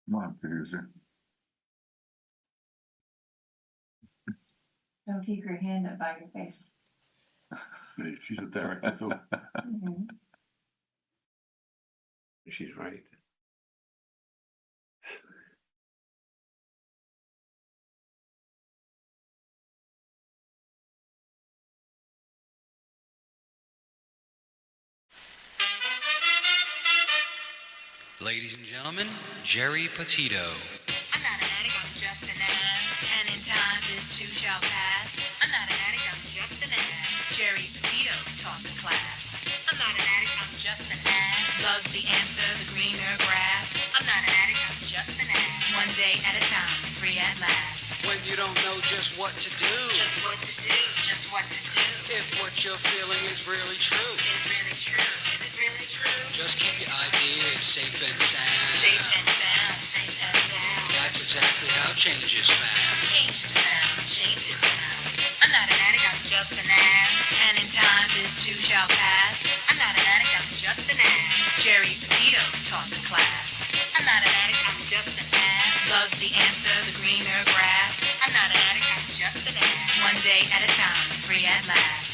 Come on, producer. Don't keep your hand up by your face. Hey, she's a director too. Mhm. She's right. Ladies and gentlemen, Geri Petito. I'm not an addict, I'm just an ass. And in time, this too shall pass. I'm not an addict, I'm just an ass. Geri Petito taught the class. I'm not an addict, I'm just an ass. Loves the answer, the greener grass. I'm not an addict, I'm just an ass. One day at a time, free at last. When you don't know just what to do, Just what to do, just what to do. if what you're feeling is really true, Is it really true? Is it really true? just keep your ideas safe and sound. Safe and sound, safe and sound. That's exactly how change is found. Change is found, change is found. I'm not an addict, I'm just an ass. And in time, this too shall pass. I'm not an addict, I'm just an ass. Geri Petito taught the class. I'm not an addict, I'm just an ass. Loves the answer, the greener grass. I'm not an addict, I'm just an ass. One day at a time, free at last.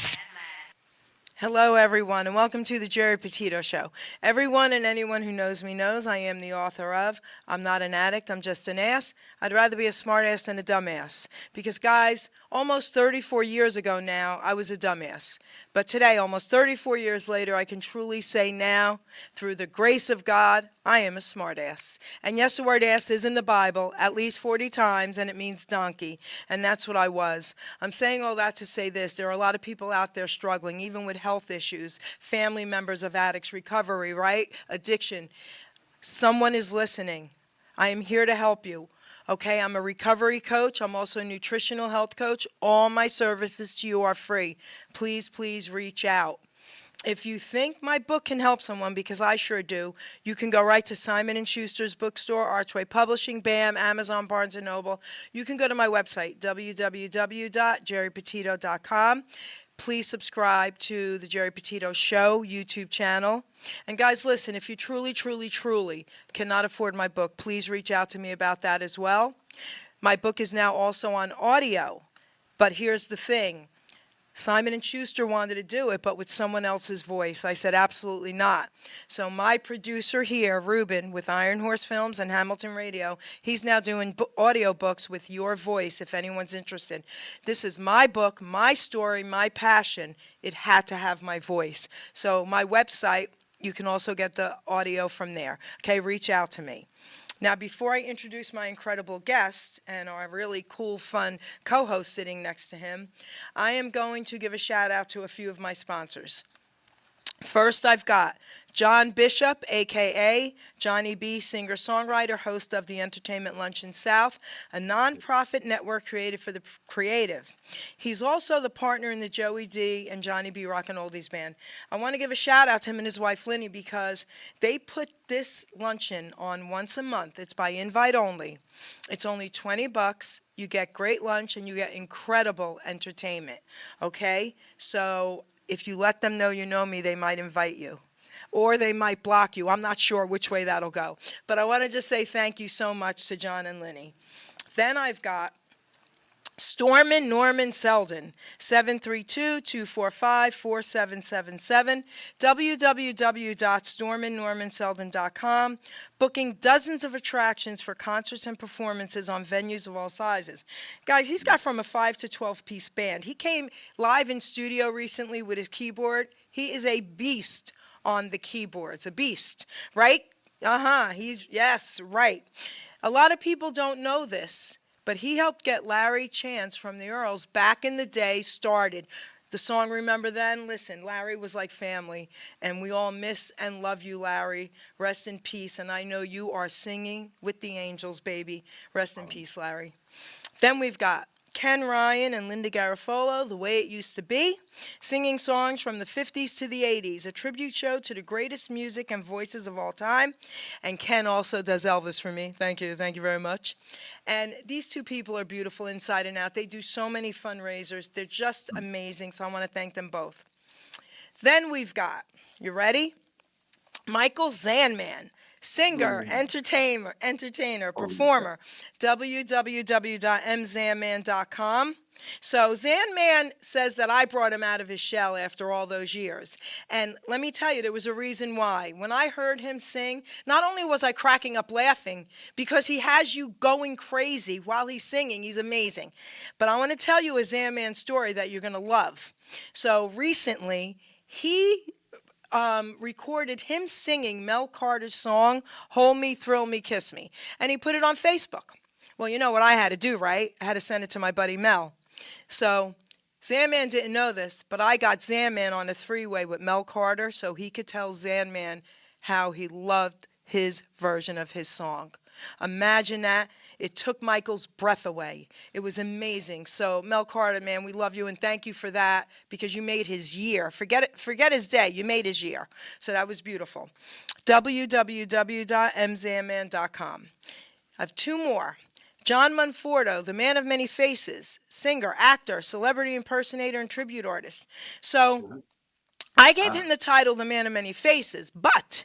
Hello, everyone, and welcome to the Geri Petito Show. Everyone and anyone who knows me knows I am the author of I'm Not an Addict, I'm Just an Ass. I'd rather be a smartass than a dumbass. Because, guys, almost 34 years ago now, I was a dumbass. But today, almost 34 years later, I can truly say now, through the grace of God, I am a smartass. And yes, the word ass is in the Bible at least 40 times, and it means donkey. And that's what I was. I'm saying all that to say this. There are a lot of people out there struggling, even with health issues, family members of addicts, recovery, right? Addiction. Someone is listening. I am here to help you. Okay, I'm a recovery coach. I'm also a nutritional health coach. All my services to you are free. Please, please reach out. If you think my book can help someone, because I sure do, you can go right to Simon & Schuster's bookstore, Archway Publishing, BAM, Amazon, Barnes & Noble. You can go to my website, www.geripetito.com. Please subscribe to the Geri Petito Show YouTube channel. And guys, listen, if you truly, truly, truly cannot afford my book, please reach out to me about that as well. My book is now also on audio. But here's the thing. Simon & Schuster wanted to do it, but with someone else's voice. I said, absolutely not. So my producer here, Ruben, with Iron Horse Films and Hamilton Radio, he's now doing audio books with your voice, if anyone's interested. This is my book, my story, my passion. It had to have my voice. So my website, you can also get the audio from there. Okay, reach out to me. Now, before I introduce my incredible guest and our really cool, fun co-host sitting next to him, I am going to give a shout out to a few of my sponsors. First, I've got John Bishop, a.k.a. Johnny B., singer-songwriter, host of the Entertainment Luncheon South, a nonprofit network created for the creative. He's also the partner in the Joey D. and Johnny B. Rockin' Oldies Band. I want to give a shout-out to him and his wife, Linny, because they put this luncheon on once a month. It's by invite only. It's only $20. You get great lunch, and you get incredible entertainment, okay? So if you let them know you know me, they might invite you. Or they might block you. I'm not sure which way that'll go. But I want to just say thank you so much to John and Linny. Then I've got Stormin Norman Selden, 732-245-4777, www.storminnormanselden.com, booking dozens of attractions for concerts and performances on venues of all sizes. Guys, he's got from a 5 to 12-piece band. He came live in studio recently with his keyboard. He is a beast on the keyboards, a beast, right? Yes, right. A lot of people don't know this, but he helped get Larry Chance from the Earls back in the day started. The song Remember Then? Listen, Larry was like family, and we all miss and love you, Larry. Rest in peace, and I know you are singing with the angels, baby. Rest in peace, Larry. Then we've got Ken Ryan and Linda Garofalo, The Way It Used to Be, singing songs from the 50s to the 80s, a tribute show to the greatest music and voices of all time. And Ken also does Elvis for me. Thank you very much. And these two people are beautiful inside and out. They do so many fundraisers. They're just amazing, so I want to thank them both. Then we've got, you ready? Michael Zanman, singer, entertainer, performer, www.mzanman.com. So Zanman says that I brought him out of his shell after all those years. And let me tell you, there was a reason why. When I heard him sing, not only was I cracking up laughing, because he has you going crazy while he's singing. He's amazing. But I want to tell you a Zanman story that you're going to love. So recently, he recorded him singing Mel Carter's song, Hold Me, Thrill Me, Kiss Me. And he put it on Facebook. Well, you know what I had to do, right? I had to send it to my buddy Mel. So Zanman didn't know this, but I got Zanman on a three-way with Mel Carter so he could tell Zanman how he loved his version of his song. Imagine that. It took Michael's breath away. It was amazing. So Mel Carter, man, we love you and thank you for that because you made his year. Forget his day. You made his year. So that was beautiful. www.mzanman.com. I have two more. John Monforto, the man of many faces, singer, actor, celebrity impersonator, and tribute artist. So I gave him the title, the man of many faces, but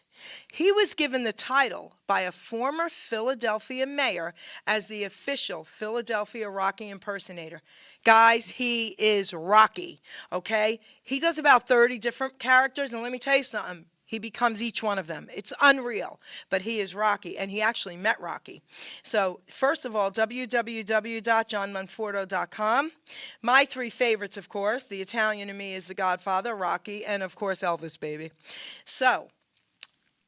he was given the title by a former Philadelphia mayor as the official Philadelphia Rocky impersonator. Guys, he is Rocky, okay? He does about 30 different characters, and let me tell you something. He becomes each one of them. It's unreal, but he is Rocky, and he actually met Rocky. So first of all, www.johnmonforto.com. My three favorites, of course, the Italian in me is The Godfather, Rocky, and of course Elvis, baby. So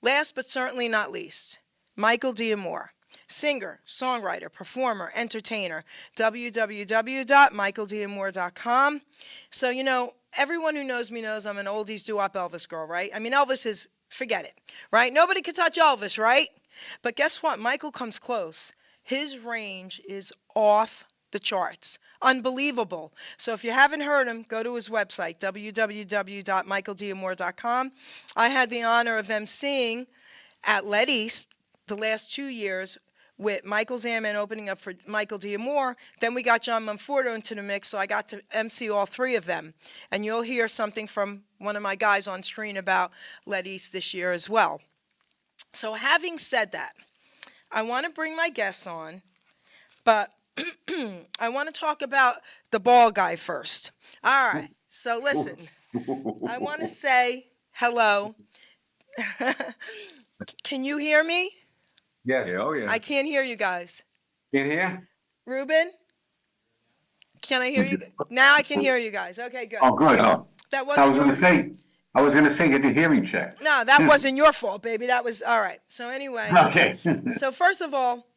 last but certainly not least, Michael D'Amore. Singer, songwriter, performer, entertainer, www.michaeldamore.com. So, you know, everyone who knows me knows I'm an oldies doo-wop Elvis girl, right? I mean, Elvis is, forget it, right? Nobody can touch Elvis, right? But guess what? Michael comes close. His range is off the charts. Unbelievable. So if you haven't heard him, go to his website, www.michaeldamore.com. I had the honor of emceeing at Let East the last 2 years with Michael Zanman opening up for Michael D'Amore. Then we got John Monforto into the mix, so I got to MC all three of them. And you'll hear something from one of my guys on screen about Let East this year as well. So having said that, I want to bring my guests on, but I want to talk about the ball guy first. All right, so listen, I want to say hello. Can you hear me? Yes. Oh, yeah. I can't hear you guys. Can hear? Ruben? Can I hear you? Now I can hear you guys. Okay, good. Oh, good. Oh. That So I was wasn't going your to say, get the hearing checked. No, that wasn't your fault, baby. That was all right. So anyway, Okay. so first of all,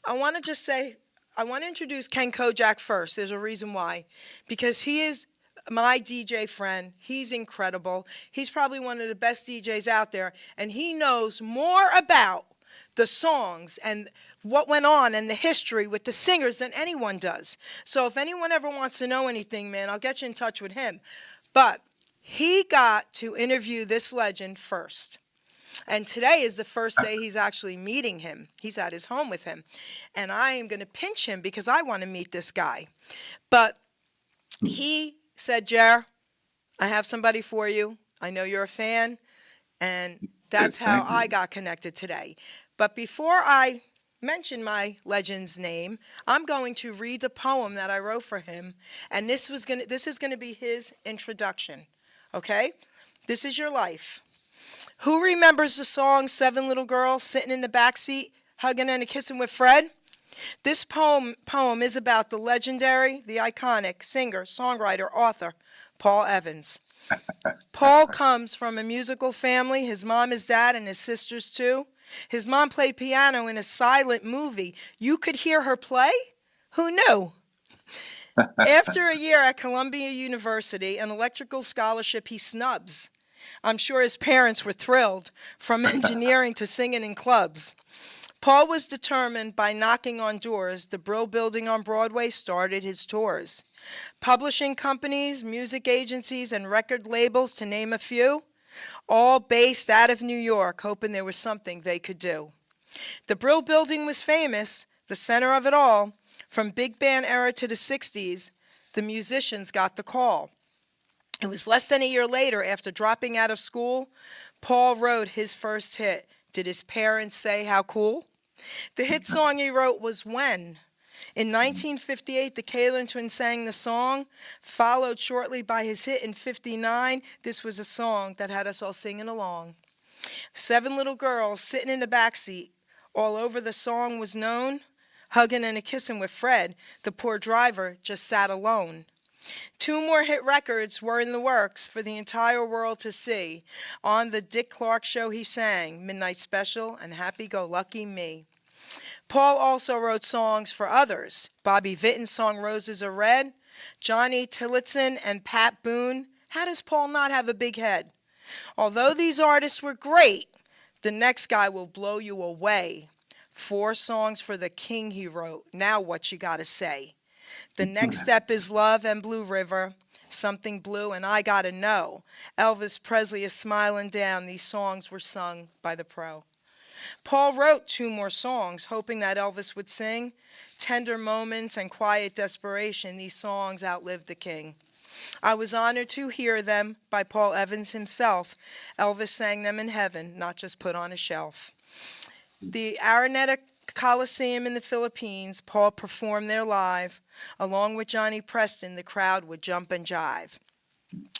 I want to just say, I want to introduce Ken Kojak first. There's a reason why. Because he is my DJ friend. He's incredible. He's probably one of the best DJs out there. And he knows more about the songs and what went on and the history with the singers than anyone does. So if anyone ever wants to know anything, man, I'll get you in touch with him. But he got to interview this legend first. And today is the first day he's actually meeting him. He's at his home with him. And I am going to pinch him because I want to meet this guy. But he said, Jer, I have somebody for you. I know you're a fan. And that's how I got connected today. But before I mention my legend's name, I'm going to read the poem that I wrote for him. And this is going to be his introduction. Okay? This is your life. Who remembers the song Seven Little Girls Sitting in the Backseat, Hugging and Kissing with Fred? This poem is about the legendary, the iconic singer, songwriter, author, Paul Evans. Paul comes from a musical family. His mom, his dad, and his sisters too. His mom played piano in a silent movie. You could hear her play? Who knew? After a year at Columbia University, an electrical scholarship he snubs. I'm sure his parents were thrilled, from engineering to singing in clubs. Paul was determined by knocking on doors. The Brill Building on Broadway started his tours. Publishing companies, music agencies, and record labels, to name a few, all based out of New York, hoping there was something they could do. The Brill Building was famous, the center of it all. From big band era to the 60s, the musicians got the call. It was less than a year later, after dropping out of school, Paul wrote his first hit, Did his parents say how cool? The hit song he wrote was When. In 1958, the Kalin Twins sang the song, followed shortly by his hit in 59. This was a song that had us all singing along. 7 little girls sitting in the backseat. All over the song was known, hugging and a kissing with Fred. The poor driver just sat alone. 2 more hit records were in the works for the entire world to see. On the Dick Clark Show he sang Midnight Special and Happy Go Lucky Me. Paul also wrote songs for others. Bobby Vitton's song Roses Are Red, Johnny Tillotson and Pat Boone. How does Paul not have a big head? Although these artists were great, the next guy will blow you away. 4 songs for the king he wrote. Now what you gotta say? The Next Step is Love and Blue River, Something Blue and I Gotta Know. Elvis Presley is smiling down. These songs were sung by the pro. Paul wrote 2 more songs, hoping that Elvis would sing. Tender Moments and Quiet Desperation. These songs outlived the king. I was honored to hear them by Paul Evans himself. Elvis sang them in heaven, not just put on a shelf. The Araneta Coliseum in the Philippines, Paul performed there live. Along with Johnny Preston, the crowd would jump and jive.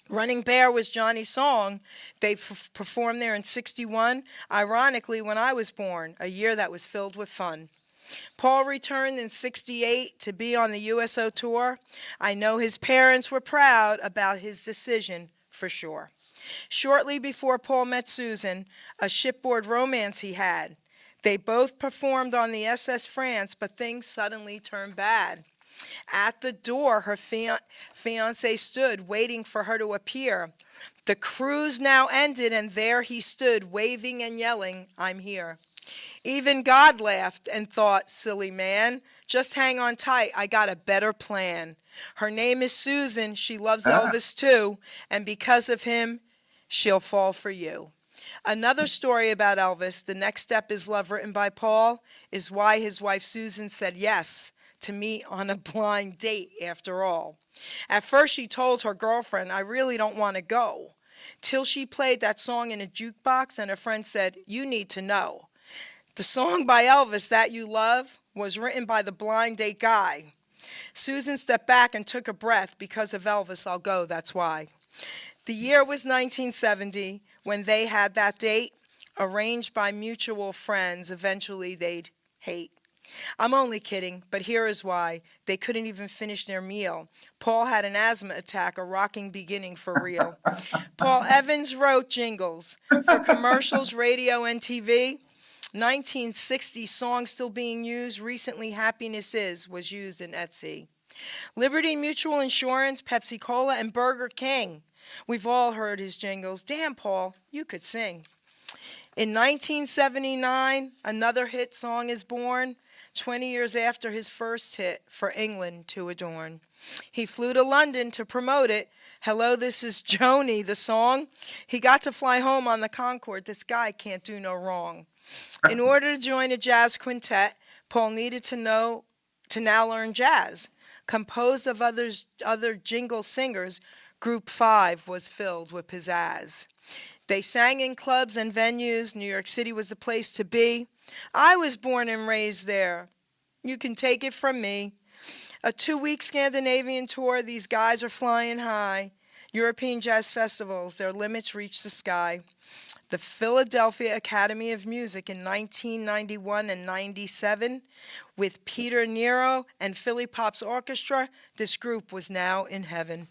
Running Bear was Johnny's song. They performed there in 61, ironically when I was born, a year that was filled with fun. Paul returned in 68 to be on the USO tour. I know his parents were proud about his decision for sure. Shortly before Paul met Susan, a shipboard romance he had. They both performed on the SS France, but things suddenly turned bad. At the door, her fiancé stood, waiting for her to appear. The cruise now ended, and there he stood, waving and yelling, I'm here. Even God laughed and thought, silly man, just hang on tight, I got a better plan. Her name is Susan, she loves Elvis too, and because of him, she'll fall for you. Another story about Elvis, The Next Step is Love, written by Paul, is why his wife Susan said yes to meet on a blind date after all. At first she told her girlfriend, I really don't want to go, till she played that song in a jukebox and her friend said, you need to know. The song by Elvis, That You Love, was written by the blind date guy. Susan stepped back and took a breath. Because of Elvis, I'll go, that's why. The year was 1970 when they had that date, arranged by mutual friends. Eventually they'd hate. I'm only kidding, but here is why. They couldn't even finish their meal. Paul had an asthma attack, a rocking beginning for real. Paul Evans wrote jingles for commercials, radio, and TV. 1960 songs still being used. Recently, Happiness Is was used in Etsy. Liberty Mutual Insurance, Pepsi Cola, and Burger King. We've all heard his jingles. Damn, Paul, you could sing. In 1979, another hit song is born, 20 years after his first hit, For England to Adorn. He flew to London to promote it. Hello, this is Joni, the song. He got to fly home on the Concorde. This guy can't do no wrong. In order to join a jazz quintet, Paul needed to now learn jazz. Composed of other jingle singers, Group 5 was filled with pizzazz. They sang in clubs and venues. New York City was the place to be. I was born and raised there. You can take it from me. A 2-week Scandinavian tour, these guys are flying high. European jazz festivals, their limits reach the sky. The Philadelphia Academy of Music in 1991 and 97, with Peter Nero and Philly Pop's Orchestra, this group was now in heaven.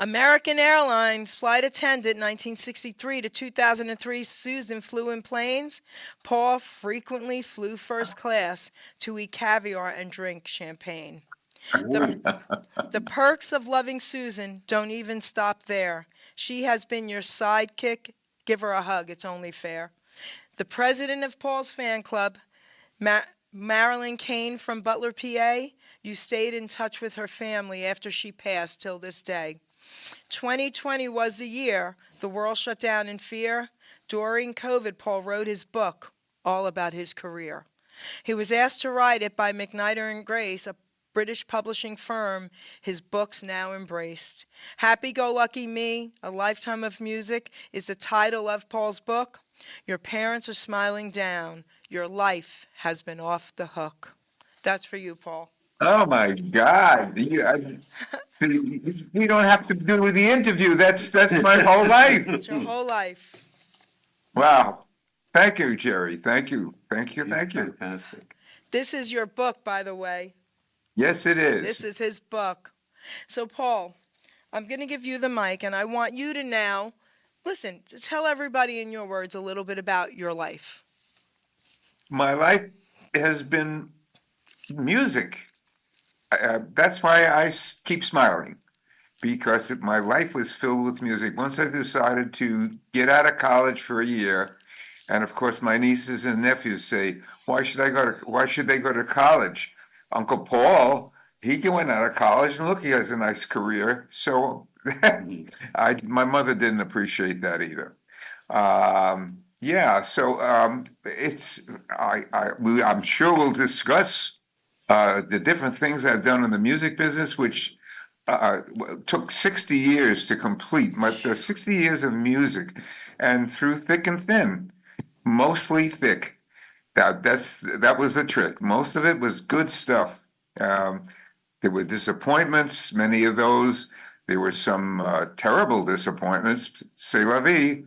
American Airlines flight attendant 1963 to 2003, Susan flew in planes. Paul frequently flew first class to eat caviar and drink champagne. The perks of loving Susan don't even stop there. She has been your sidekick. Give her a hug, it's only fair. The president of Paul's fan club, Marilyn Kane from Butler, PA, you stayed in touch with her family after she passed till this day. 2020 was the year the world shut down in fear. During COVID, Paul wrote his book, all about his career. He was asked to write it by McNider and Grace, a British publishing firm. His books now embraced. Happy Go Lucky Me, A Lifetime of Music, is the title of Paul's book. Your parents are smiling down. Your life has been off the hook. That's for you, Paul. Oh my God. You don't have to do the interview. That's my whole life. It's your whole life. Wow. Thank you, Jerry. Thank you. Thank you. Thank you. Fantastic. This is your book, by the way. Yes, it is. This is his book. So, Paul, I'm going to give you the mic, and I want you to now, listen, tell everybody in your words a little bit about your life. My life has been music. That's why I keep smiling, because my life was filled with music. Once I decided to get out of college for a year, and of course my nieces and nephews say, why should they go to college? Uncle Paul, he went out of college, and look, he has a nice career. So my mother didn't appreciate that either. I'm sure we'll discuss the different things I've done in the music business, which took 60 years to complete. The 60 years of music, and through thick and thin, mostly thick. That was the trick. Most of it was good stuff. There were disappointments, many of those. There were some terrible disappointments. C'est la vie.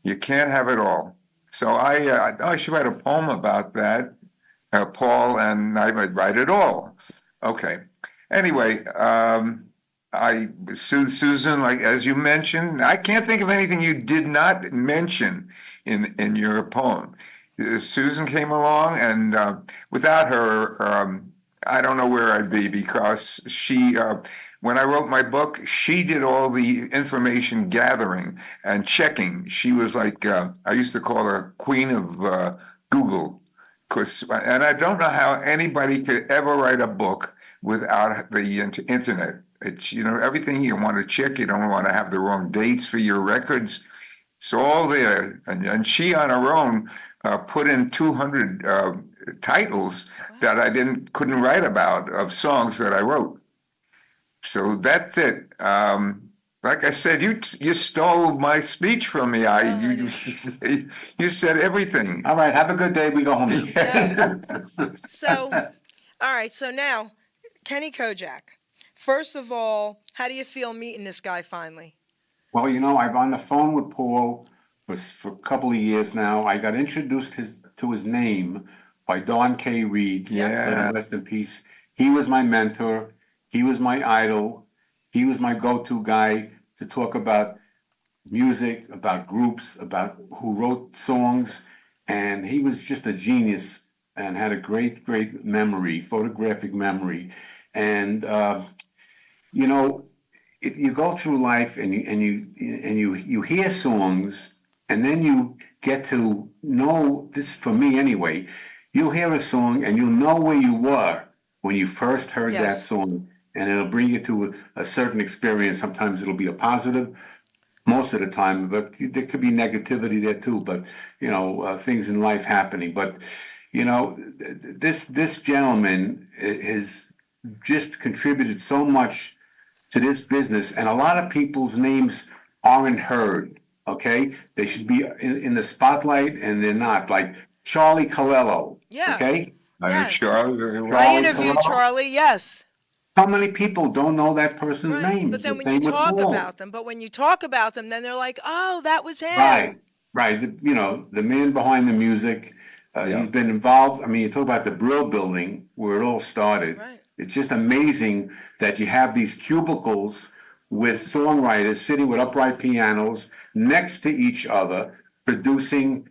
You can't have it all. So I should write a poem about that, Paul, and I would write it all. Okay. Anyway, Susan, like as you mentioned, I can't think of anything you did not mention in your poem. Susan came along, and without her, I don't know where I'd be, because she, when I wrote my book, she did all the information gathering and checking. She was like, I used to call her Queen of Google, and I don't know how anybody could ever write a book without the internet. It's, everything you want to check, you don't want to have the wrong dates for your records. It's all there. And she on her own put in 200 titles that I couldn't write about, of songs that I wrote. So that's it. Like I said, you stole my speech from me. You said everything. All right, have a good day. We go home. Yeah. So, all right. So now, Kenny Kojak. First of all, how do you feel meeting this guy finally? Well, I've on the phone with Paul for a couple of years now. I got introduced to his name by Don K. Reed. Yeah. Let him rest in peace. He was my mentor. He was my idol. He was my go-to guy to talk about music, about groups, about who wrote songs. And he was just a genius and had a great, great memory, photographic memory. And, you go through life and you hear songs, and then you get to know this. For me anyway, you'll hear a song and you'll know where you were when you first heard that song, and it'll bring you to a certain experience. Sometimes it'll be a positive, most of the time, but there could be negativity there too. But things in life happening. But this gentleman has just contributed so much to this business, and a lot of people's names aren't heard. Okay, they should be in the spotlight, and they're not. Like Charlie Colello. Yeah. Okay. Yes. Sure. I interviewed Charlie. Yes. How many people don't know that person's name? But then when you talk about them, then they're like, "Oh, that was him." Right. The man behind the music. He's been involved. I mean, you talk about the Brill Building, where it all started. Right. It's just amazing that you have these cubicles with songwriters sitting with upright pianos next to each other, producing,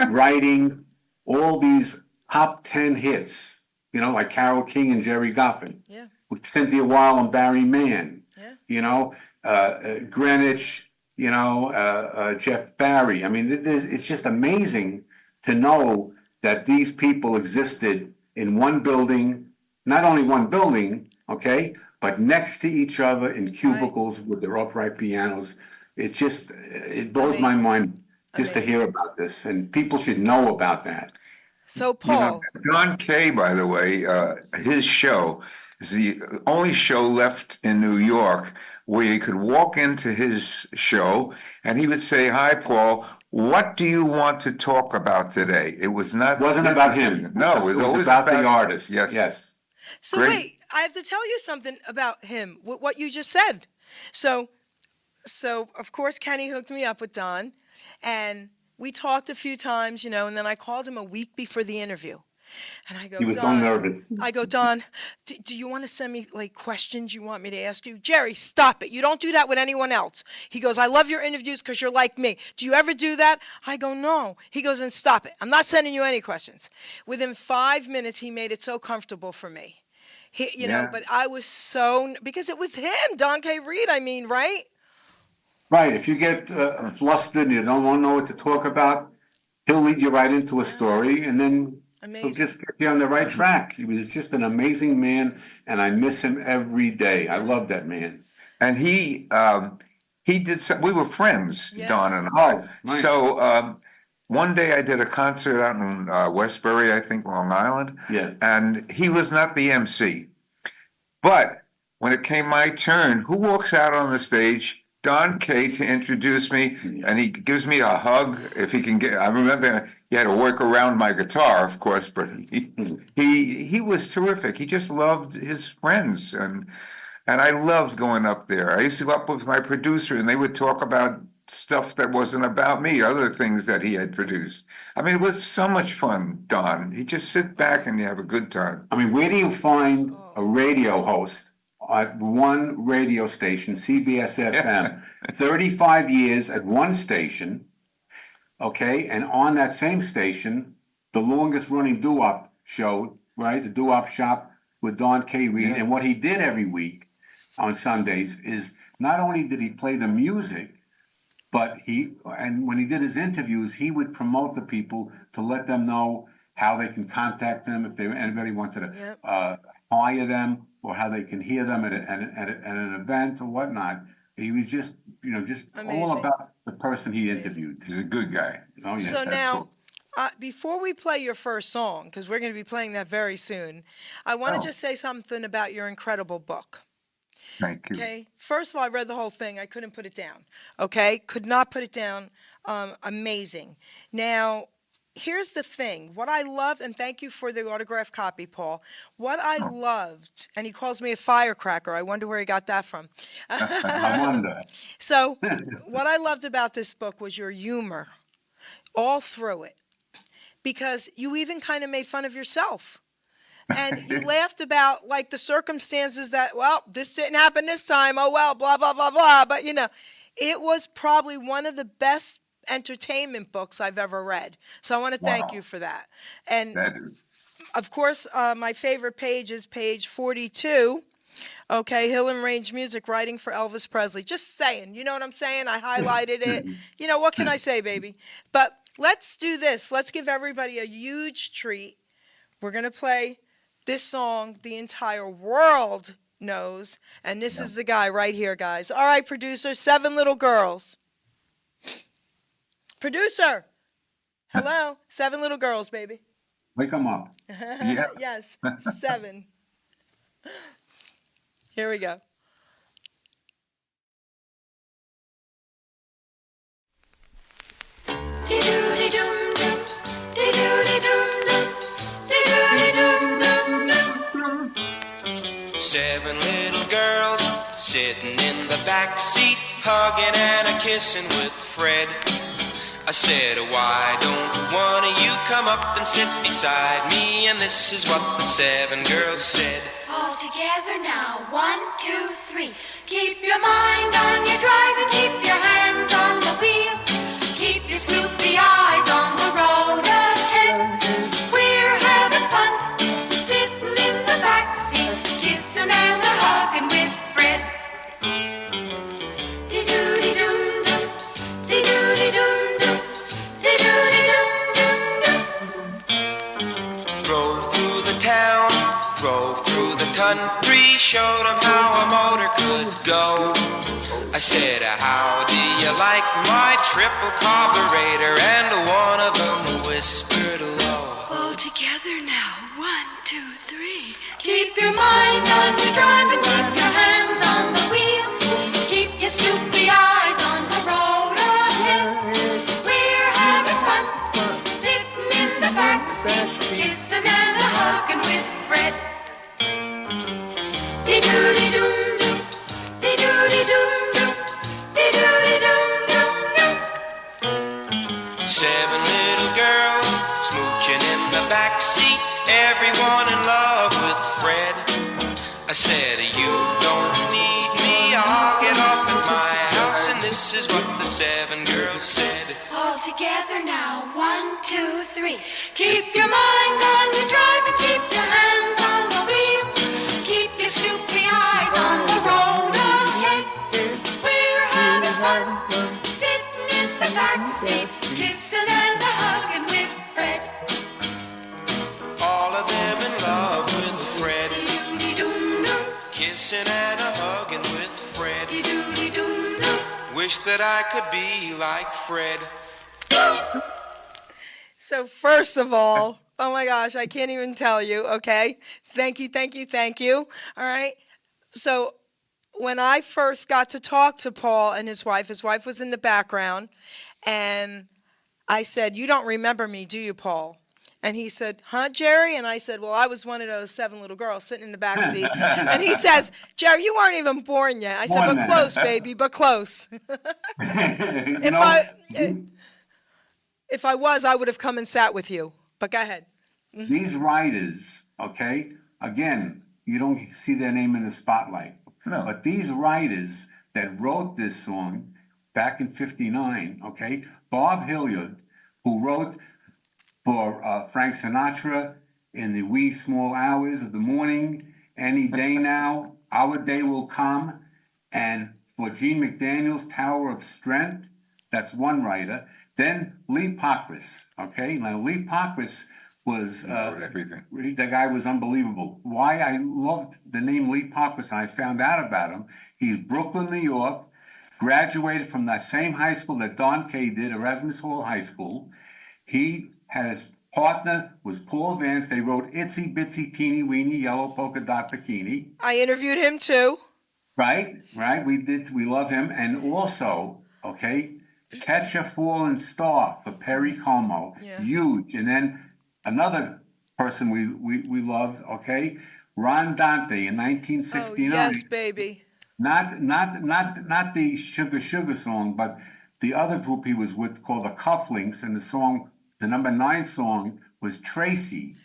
writing all these top 10 hits, like Carole King and Jerry Goffin, with Cynthia Weil and Barry Mann, Greenwich, Jeff Barry. I mean, it's just amazing to know that these people existed in one building, not only one building, okay, but next to each other in cubicles with their upright pianos. It blows my mind just to hear about this, and people should know about that. So, Paul. John Kay, by the way, his show is the only show left in New York where you could walk into his show and he would say, "Hi, Paul, what do you want to talk about today? It was not. It wasn't about him. No, it was always about the artist. Yes. Yes. So Great. wait, I have to tell you something about him, what you just said. So of course Kenny hooked me up with Don, and we talked a few times, and then I called him a week before the interview. And I go, He was so Don, nervous. I go, Don, do you want to send me like questions you want me to ask you? Jerry, stop it. You don't do that with anyone else. He goes, I love your interviews because you're like me. Do you ever do that? I go, no. He goes, and stop it. I'm not sending you any questions. Within 5 minutes, he made it so comfortable for me. But I was because it was him, Don K. Reed, right? Right. If you get flustered and you don't want to know what to talk about, he'll lead you right into a story, and then he'll just get you on the right track. He was just an amazing man, and I miss him every day. I love that man. And he did some, we were friends, Yeah. Don and I. Oh, right. So one day I did a concert out in Westbury, I think, Long Island. Yeah. And he was not the MC. But when it came my turn, who walks out on the stage? Don K. to introduce me, and he gives me a hug if he can get. I remember he had to work around my guitar, of course, but he was terrific. He just loved his friends, and I loved going up there. I used to go up with my producer, and they would talk about stuff that wasn't about me, other things that he had produced. I mean, it was so much fun, Don. You just sit back and you have a good time. I mean, where do you find a radio host at one radio station, CBS FM, 35 years at one station, okay, and on that same station, the longest running doo-wop show, right, the doo-wop shop with Don K. Reed, and what he did every week on Sundays is not only did he play the music, but when he did his interviews, he would promote the people to let them know how they can contact them if anybody wanted to hire them, or how they can hear them at an event or whatnot. He was just Amazing. all about the person he interviewed. He's a good guy. Oh, yes. So now, before we play your first song, because we're going to be playing that very soon, I want to just say something about your incredible book. Thank you. Okay. First of all, I read the whole thing. I couldn't put it down. Okay. Could not put it down. Amazing. Now, here's the thing. What I loved, and thank you for the autographed copy, Paul. What I loved, and he calls me a firecracker. I wonder where he got that from. I wonder. So, what I loved about this book was your humor all through it, because you even kind of made fun of yourself. And you laughed about, like, the circumstances that, well, this didn't happen this time. Oh, well, blah, blah, blah, blah. But, it was probably one of the best entertainment books I've ever read. So I want to thank you for that. And, That is. of course, my favorite page is page 42. Okay, Hill and Range Music, writing for Elvis Presley. Just saying, you know what I'm saying? I highlighted it. What can I say, baby? But let's do this. Let's give everybody a huge treat. We're going to play this song the entire world knows, and this is the guy right here, guys. All right, producer, 7 Little Girls. Producer, hello, 7 Little Girls, baby. Wake him up. Yeah. Yes, 7. Here we go. Dee-doo-dee-dum-dum, dee-doo-dee-dum-dum, dee-doo-dee-dum-dum-dum. 7 little girls sitting in the back seat, hugging and a kissing with Fred. I said, why don't one of you come up and sit beside me? And this is what the 7 girls said. All together now, 1, 2, 3. Keep your mind on your drive and keep your hands on the wheel. Keep your Snoopy eyes on the road ahead. We're having fun, sitting in the backseat, kissing and a hugging with Fred. Dee-doo-dee-dum-dum, dee-doo-dee-dum-dum, dee-doo-dee-dum-dum-dum. Drove through the town, drove through the country, showed them how a motor could go. I said, how do you like my triple carburetor? And one of them whispered low. All together now, 1, 2, 3. Keep your mind on your drive and keep your hands on the wheel. Keep your Snoopy eyes on the road ahead. We're kissing and a hugging with Fred. Dee-doody-doom-doom, dee-doody-doom-doom, dee-doody-doom-doom-doom. 7 little girls smooching in the back seat, everyone in love with Fred. I said, you don't need me, I'll get off at my house. And this is what the 7 girls said. All together now, 1, 2, 3. Keep your mind on the drive and keep your hands on the wheel. Keep your snoopy eyes on the road ahead. We're having fun, sitting in the back seat, kissing and a hugging with Fred. All of them in love with Fred, Dee-doody-doom-doom, kissing and a hugging with Fred. dee-doody-doom-doom. Wish that I could be like Fred. So first of all, oh my gosh, I can't even tell you, okay? Thank you, thank you, thank you. All right. So when I first got to talk to Paul and his wife was in the background, and I said, "You don't remember me, do you, Paul?" And he said, "Huh, Jerry?" And I said, "Well, I was one of those 7 little girls sitting in the back seat." And he says, "Jerry, you weren't even born yet." I said, Born "But then." close, baby, but close." You If I was, I would have come and sat with you. But go ahead. these writers, okay, again, you don't see their name in the spotlight. No. But these writers that wrote this song back in '59, okay, Bob Hilliard, who wrote for Frank Sinatra in the wee small hours of the morning, Any Day Now, Our Day Will Come, and for Gene McDaniel's Tower of Strength, that's one writer. Then Lee Pockris, okay? Now, Lee Pockris was, wrote everything. the guy was unbelievable. Why I loved the name Lee Pockris, and I found out about him, he's Brooklyn, New York, graduated from that same high school that Don Kay did, Erasmus Hall High School. He had his partner was Paul Vance. They wrote Itsy Bitsy Teeny Weeny Yellow Polka Dot Bikini. I interviewed him too. Right. We did. We love him. And also, okay, Catch a Falling Star for Perry Como. Yeah. Huge. And then another person we love, okay, Ron Dante in Oh, 1969. yes, baby. Not the Sugar Sugar song, but the other group he was with called the Cufflinks, and the song, the number 9 song was Tracy.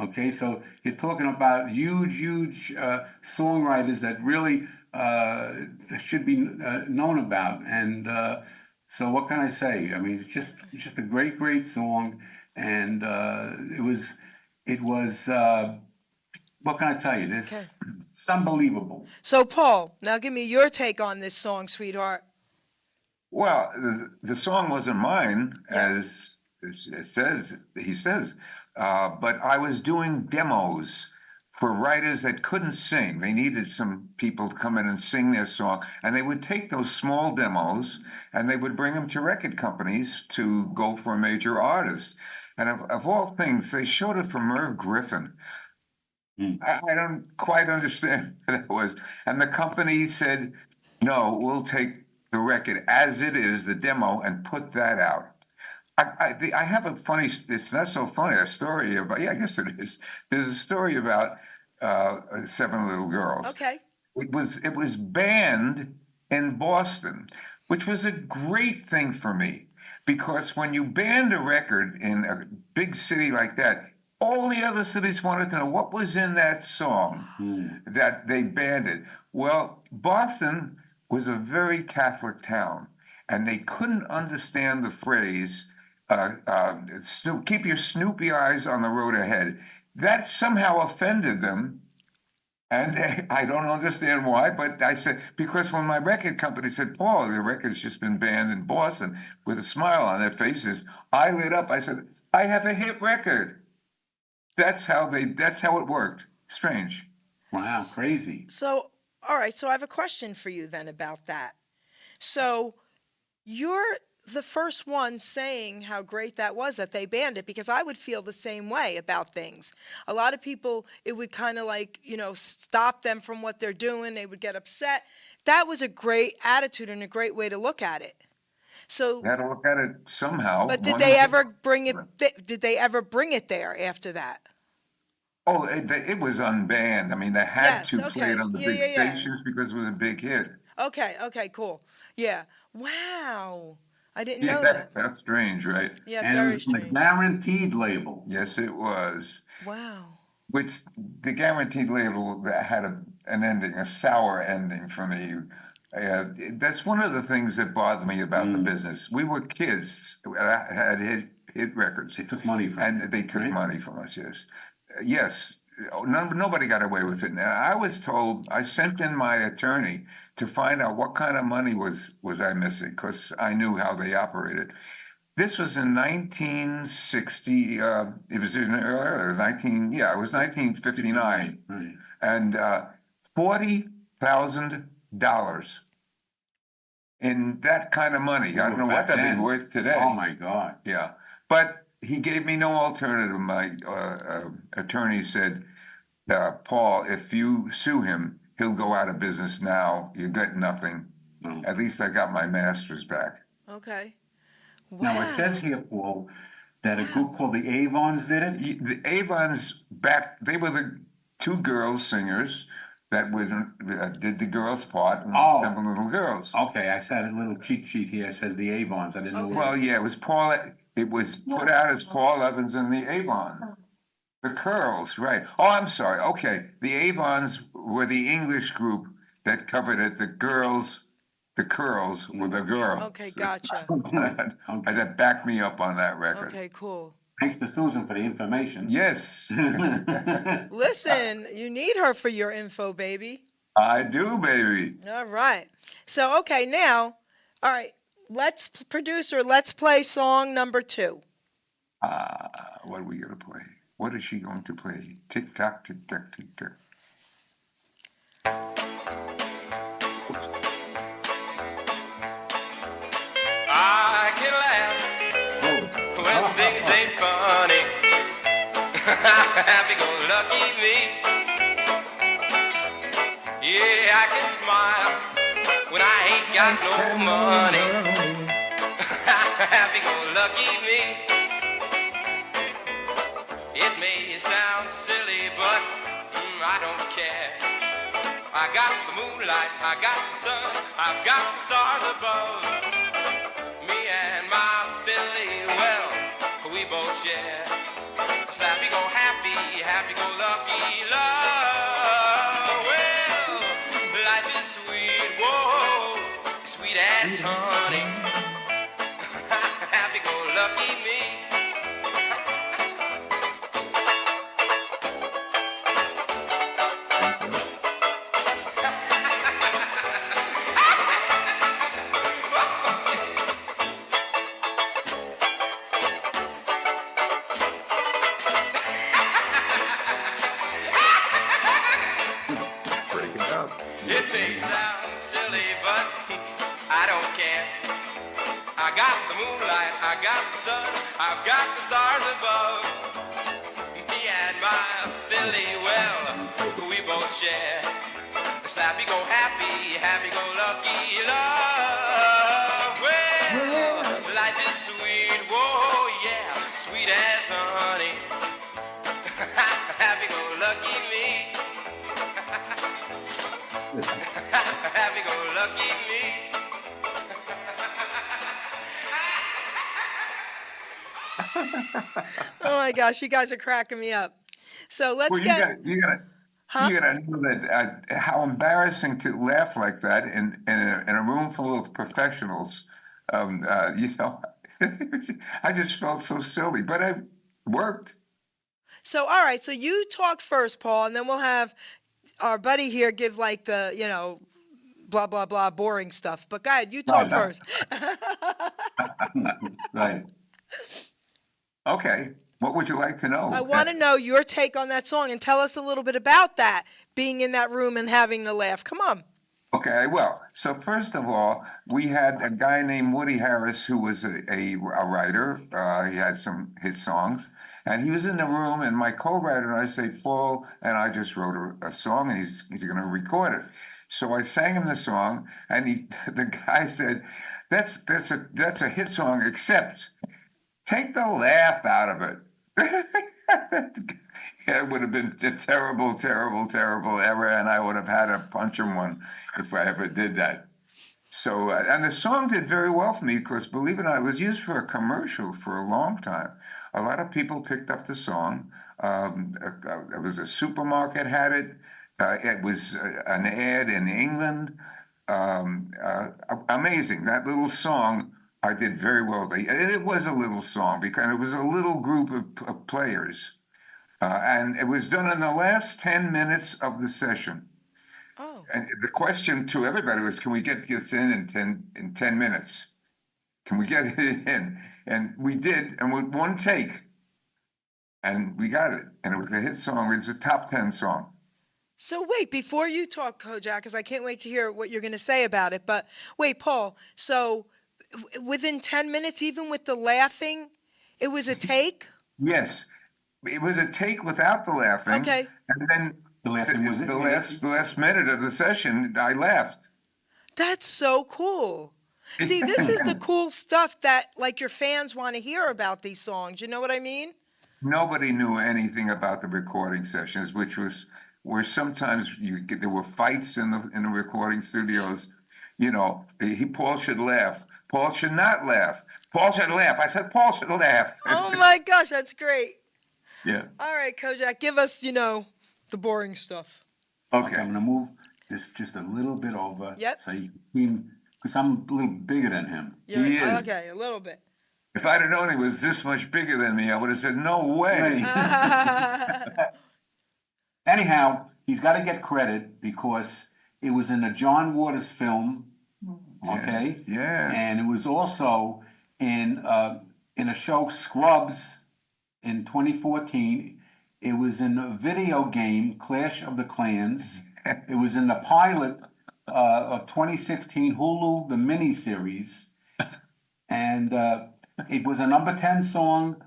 Okay, so you're talking about huge songwriters that really should be known about. And so what can I say? I mean, it's just a great song, and it was what can I tell you? It's unbelievable. So, Paul, now give me your take on this song, sweetheart. Well, the song wasn't mine, as it says, he says, but I was doing demos for writers that couldn't sing. They needed some people to come in and sing their song, and they would take those small demos and they would bring them to record companies to go for a major artist. And of all things, they showed it for Merv Griffin. I don't quite understand what that was. And the company said, no, we'll take the record as it is, the demo, and put that out. I have a funny, it's not so funny, a story about, I guess it is. There's a story about 7 little girls. Okay. It was banned in Boston, which was a great thing for me, because when you banned a record in a big city like that, all the other cities wanted to know what was in that song that they banned it. Well, Boston was a very Catholic town, and they couldn't understand the phrase, keep your snoopy eyes on the road ahead. That somehow offended them, and I don't understand why, but I said, because when my record company said, Paul, the record's just been banned in Boston, with a smile on their faces, I lit up. I said, I have a hit record. That's how it worked. Strange. Wow, crazy. So, all right, so I have a question for you then about that. So, you're the first one saying how great that was that they banned it, because I would feel the same way about things. A lot of people, it would kind of like, stop them from what they're doing. They would get upset. That was a great attitude and a great way to look at it. So, You had to look at it somehow. but did One they way- ever bring it? Did they ever bring it there after that? Oh, it was unbanned. I mean, they had Yes, to play it okay. on the Yeah, big yeah, yeah. stations because it was a big hit. Okay, okay, cool. Yeah. Wow. I didn't know Yeah, that. that's strange, right? Yeah, And it very was on a strange. guaranteed label. Yes, it was. Wow. Which the guaranteed label that had an ending, a sour ending for me. That's one of the things that bothered me about the business. We were kids, had hit records, They took money from and they took right? money from us. Yes, yes. Nobody got away with it. Now I was told. I sent in my attorney to find out what kind of money was I missing because I knew how they operated. This was in 1960. It was even earlier. It was 1959, Right. and $40,000 in that kind of money. I don't know what Back that'd then. be worth today. Oh, my God. Yeah, but he gave me no alternative. My attorney said, Paul, if you sue him, he'll go out of business now. You get nothing. No. At least I got my master's back. Okay. Now, Wow. it says here, Paul, that a group called the Avons did it. The Avons they were the two girls singers that did the girls' part and Oh. seven little girls. Okay, I saw a little cheat sheet here. It says the Avons. I didn't know. Okay. Well, yeah, it was Paul. It was put out as Paul Evans and the Avon. The Curls, right. Oh, I'm sorry. Okay. The Avons were the English group that covered it. The Curls were the girls. Okay, gotcha. That backed me up on that record. Okay, cool. Thanks to Susan for the information. Yes, Listen, you need her for your info, baby. I do, baby. All right. So, okay, now, all right, let's play song number 2. What are we going to play? What is she going to play? Tick tock, tick tock, tick tock. I can laugh when things ain't funny. Happy-go-lucky me. Yeah, I can smile when I ain't got no money. Happy-go-lucky me. It may sound silly, but I don't care. I got the moonlight, I got the sun, I've got the stars above. Me and my Philly, well, we both share. It's happy-go-happy, happy-go-lucky love. Well, life is sweet, whoa, sweet as honey. Happy-go-lucky me. Break it up. It may sound silly, but I don't care. I got the moonlight, I got the sun, I've got the stars above. Me and my Philly, well, we both share. It's happy-go-happy, happy-go-lucky love. Well, life is sweet, whoa, yeah, sweet as honey. Happy-go-lucky me. Happy-go-lucky me. Oh my gosh, you guys are cracking me up. So let's Well, get. you gotta know that how embarrassing to laugh like that in a room full of professionals. You know, I just felt so silly, but it worked. So, all right, so you talk first, Paul, and then we'll have our buddy here give like the, blah, blah, blah, boring stuff. But go ahead, you talk no. first. Right. Okay, what would you like to know? I want to know your take on that song and tell us a little bit about that, being in that room and having to laugh. Come on. Okay, well, so first of all, we had a guy named Woody Harris who was a writer. He had some hit songs, and he was in the room. And my co-writer and I say, Paul, and I just wrote a song, and he's going to record it. So I sang him the song, and the guy said, that's a hit song, except take the laugh out of it. It would have been a terrible, terrible, terrible error, and I would have had to punch him one if I ever did that. So, and the song did very well for me because, believe it or not, it was used for a commercial for a long time. A lot of people picked up the song. It was a supermarket had it. It was an ad in England. Amazing. That little song I did very well. And it was a little song because it was a little group of players. And it was done in the last 10 minutes of the session. Oh, And the question to everybody was, can we get this in 10 minutes? Can we get it in? And we did, and with one take, and we got it. And it was a hit song. It was a top 10 song. so wait, before you talk, Kojak, because I can't wait to hear what you're going to say about it. But wait, Paul, so within 10 minutes, even with the laughing, it was a take? Yes, it was a take without the laughing. Okay. And then The laughing was the last minute of the session, I laughed. That's so cool. See, this is the cool stuff that, like, your fans want to hear about these songs. You know what I mean? Nobody knew anything about the recording sessions, which was where sometimes there were fights in the recording studios. You know, Paul should laugh. Paul should not laugh. Paul should laugh. I said Paul should laugh. Oh my gosh, that's great. Yeah. All right, Kojak, give us, the boring stuff. Okay, I'm gonna move this just a little bit over. Yep. So you can, because I'm a little bigger than him. He is. Okay, a little bit. If I'd have known he was this much bigger than me, I would have said, no way. Anyhow, he's got to get credit because it was in a John Waters film, okay? Yes. And it was also in a show Scrubs in 2014. It was in a video game Clash of the Clans. It was in the pilot of 2016 Hulu, the miniseries. And it was a number 10 song.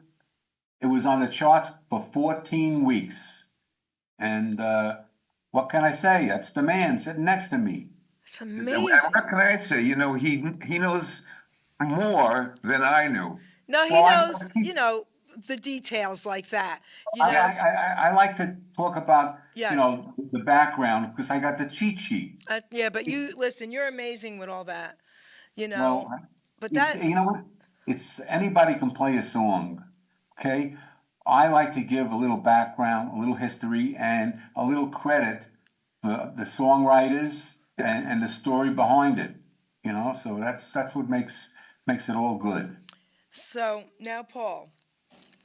It was on the charts for 14 weeks. And what can I say? That's the man sitting next to me. It's And amazing. what can I say? He knows more than I knew. No, he Well, knows, the details like that. I like to talk about, Yes. the background because I got the cheat sheet. Yeah, but listen, you're amazing with all that, Well, But it's- that, you know what? It's anybody can play a song, okay? I like to give a little background, a little history, and a little credit to the songwriters and the story behind it. So that's what makes it all good. so now, Paul,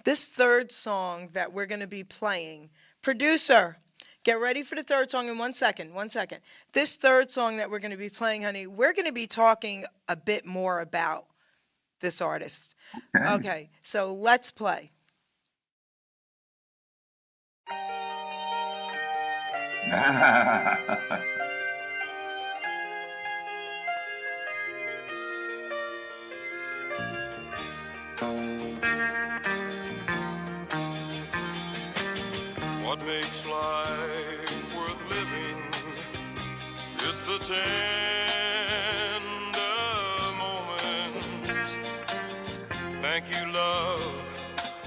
this third song that we're going to be playing, producer, get ready for the third song in 1 second. 1 second. This third song that we're going to be playing, honey, we're going to be talking a bit more about this artist. Okay, so let's play. What makes life worth living is the tender moments. Thank you, love,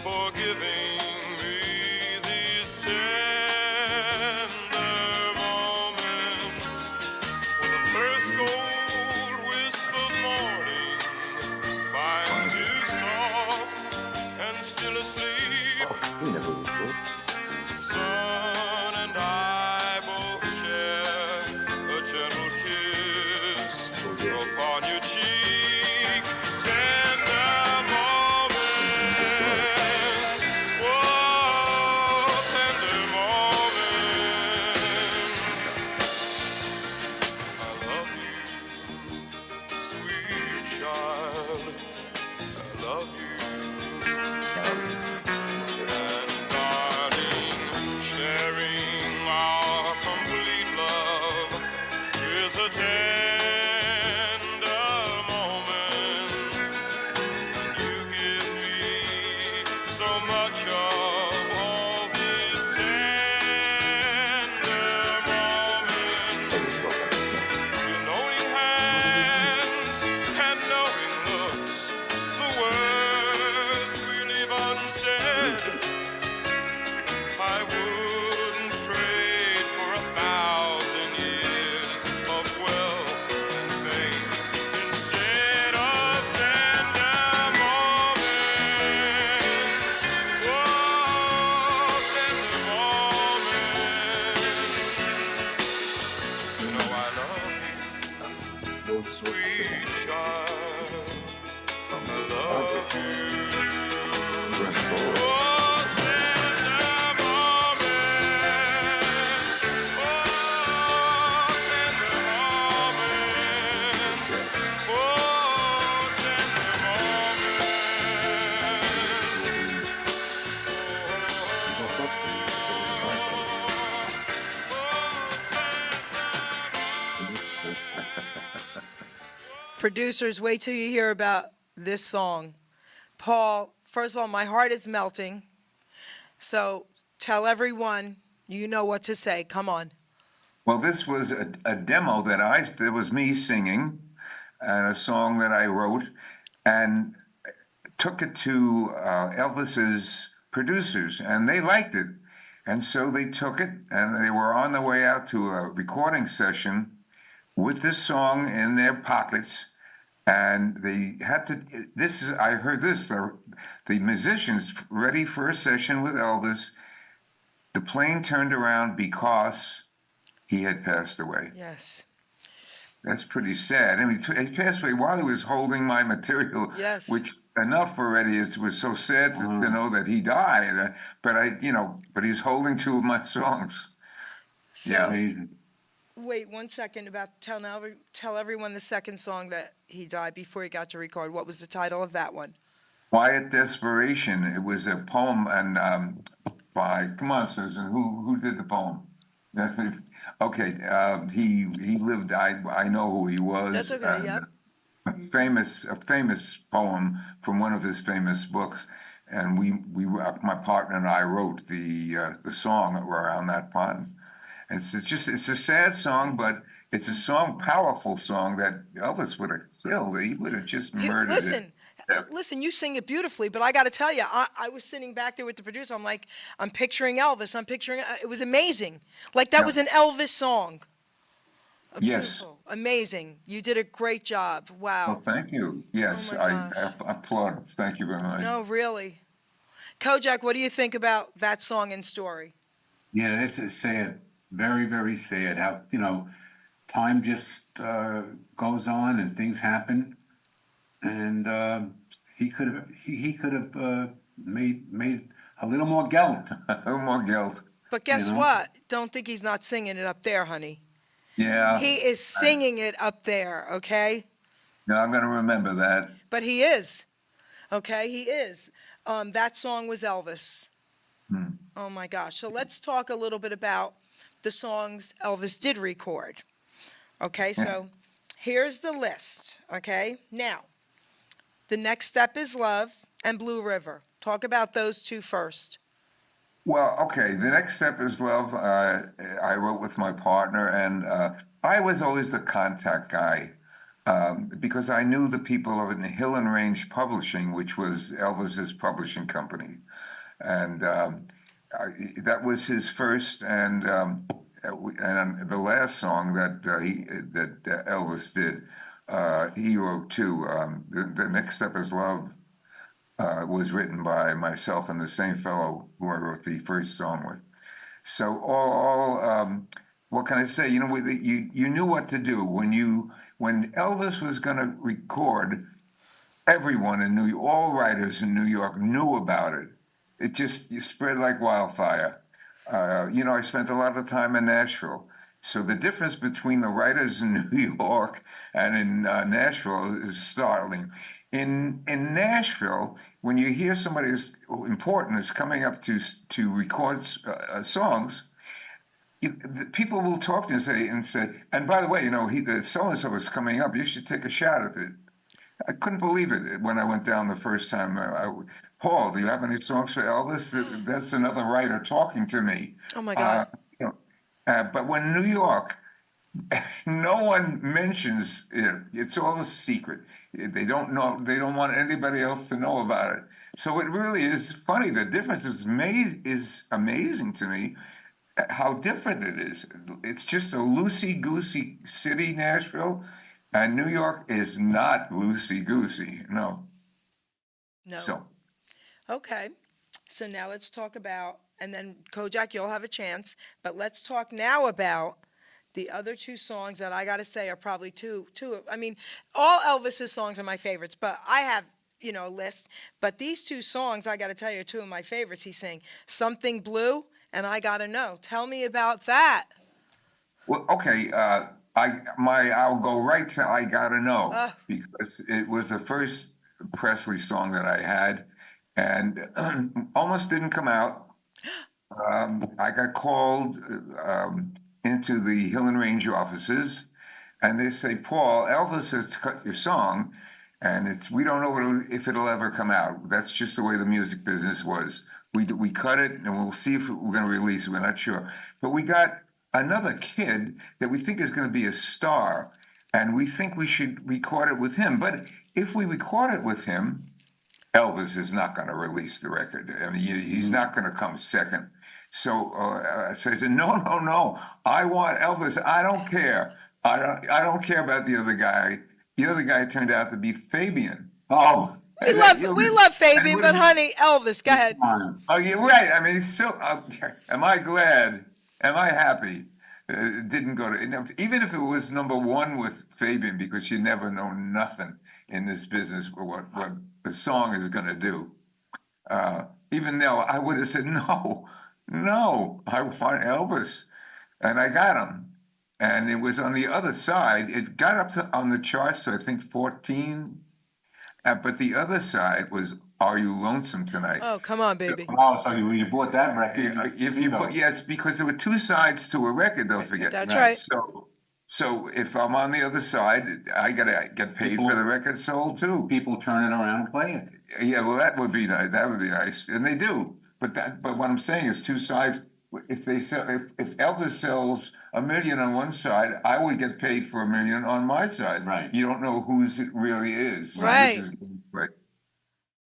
for giving me these tender moments. When the first gold wisp of morning finds you soft and still asleep, sun and I both share a gentle kiss upon your cheek. Tender moments, oh, tender moments. I love you, sweet child. I love you. And darling, Producers, wait till you hear about this song. Paul, first of all, my heart is melting. So tell everyone you know what to say. Come on. Well, this was a demo that was me singing, and a song that I wrote, and took it to Elvis's producers, and they liked it. And so they took it, and they were on their way out to a recording session with this song in their pockets. And they had to, I heard this, the musicians ready for a session with Elvis. The plane turned around because he had passed away. Yes. That's pretty sad. I mean, he passed away while he was holding my material, Yes. which enough already. It was so sad to know that he died. But but he's holding two of my songs. So, Amazing. wait 1 second about tell everyone the second song that he died before he got to record. What was the title of that one? Quiet Desperation. It was a poem, and come on, Susan, who did the poem? Okay, he lived. I know who he was. That's okay. and, Yep. A famous poem from one of his famous books, and my partner and I wrote the song around that poem. And it's a sad song, but it's a powerful song that Elvis would have killed. He would have just murdered it. Listen, listen, you sing it beautifully, but I got to tell you, I was sitting back there with the producer. I'm picturing Elvis. It was amazing. Like that was an Elvis song. Yes. Beautiful, amazing. You did a great job. Wow. Well, thank you. Yes, Oh my I gosh. applaud. Thank you very much. No, really. Kojak, what do you think about that song and story? Yeah, this is sad. Very, very sad. How, time just goes on and things happen. And he could have made a little more gelt. A little more guilt. But guess You know? what? Don't think he's not singing it up there, honey. Yeah. He is singing it up there, okay? No, I'm going to remember that. But he is, okay? He is. That song was Elvis. Oh my gosh. So let's talk a little bit about the songs Elvis did record. Okay, so here's the list, okay? Now, The Next Step is Love and Blue River. Talk about those two first. Well, okay. The Next Step is Love. I wrote with my partner, and I was always the contact guy because I knew the people of Hill and Range Publishing, which was Elvis's publishing company, and that was his first and the last song that Elvis did. He wrote too. The Next Step is Love. Was written by myself and the same fellow who I wrote the first song with. So what can I say? You knew what to do when Elvis was going to record. Everyone in New York, all writers in New York knew about it. It just spread like wildfire. I spent a lot of time in Nashville. So the difference between the writers in New York and in Nashville is startling. In Nashville, when you hear somebody as important is coming up to record songs, people will talk to you and say, and by the way, so and so is coming up. You should take a shot at it. I couldn't believe it when I went down the first time. Paul, do you have any songs for Elvis? That's another writer talking to me. Oh my God. But when New York, no one mentions it. It's all a secret. They don't know. They don't want anybody else to know about it. So it really is funny. The difference is amazing to me. How different it is. It's just a loosey-goosey city, Nashville, and New York is not loosey-goosey. No. No. So. Okay. So now let's talk about, and then Kojak, you'll have a chance, but let's talk now about the other two songs that I got to say are probably two. I mean, all Elvis's songs are my favorites, but I have, a list. But these two songs, I got to tell you, are two of my favorites. He sang Something Blue and I Gotta Know. Tell me about that. Well, okay. I'll go right to I Gotta Know because it was the first Presley song that I had, and almost didn't come out. I got called into the Hill and Range offices, and they say, Paul, Elvis has cut your song, and we don't know if it'll ever come out. That's just the way the music business was. We cut it, and we'll see if we're going to release it. We're not sure. But we got another kid that we think is going to be a star, and we think we should record it with him. But if we record it with him, Elvis is not going to release the record. I mean, he's not going to come second. So I said, no, no, no. I want Elvis. I don't care. I don't care about the other guy. The other guy turned out to be Fabian. Oh, We love Fabian, but honey, Elvis, go ahead. Oh, you're right. I mean, so am I glad? Am I happy? It didn't go to, even if it was number one with Fabian, because you never know nothing in this business what the song is going to do. Even though I would have said, no, I want Elvis. And I got him. And it was on the other side. It got up on the charts, so I think 14. But the other side was Are You Lonesome Tonight? Oh, come on, baby. oh, so you bought that record? Yes, because there were two sides to a record, don't forget. That's right. So if I'm on the other side, I gotta get paid for the record sold too. People turn it around and play it. Yeah, well, that would be nice. That would be nice, and they do. But what I'm saying is two sides. If Elvis sells 1 million on one side, I would get paid for 1 million on my side. Right. You don't know whose it really is. Right. Right.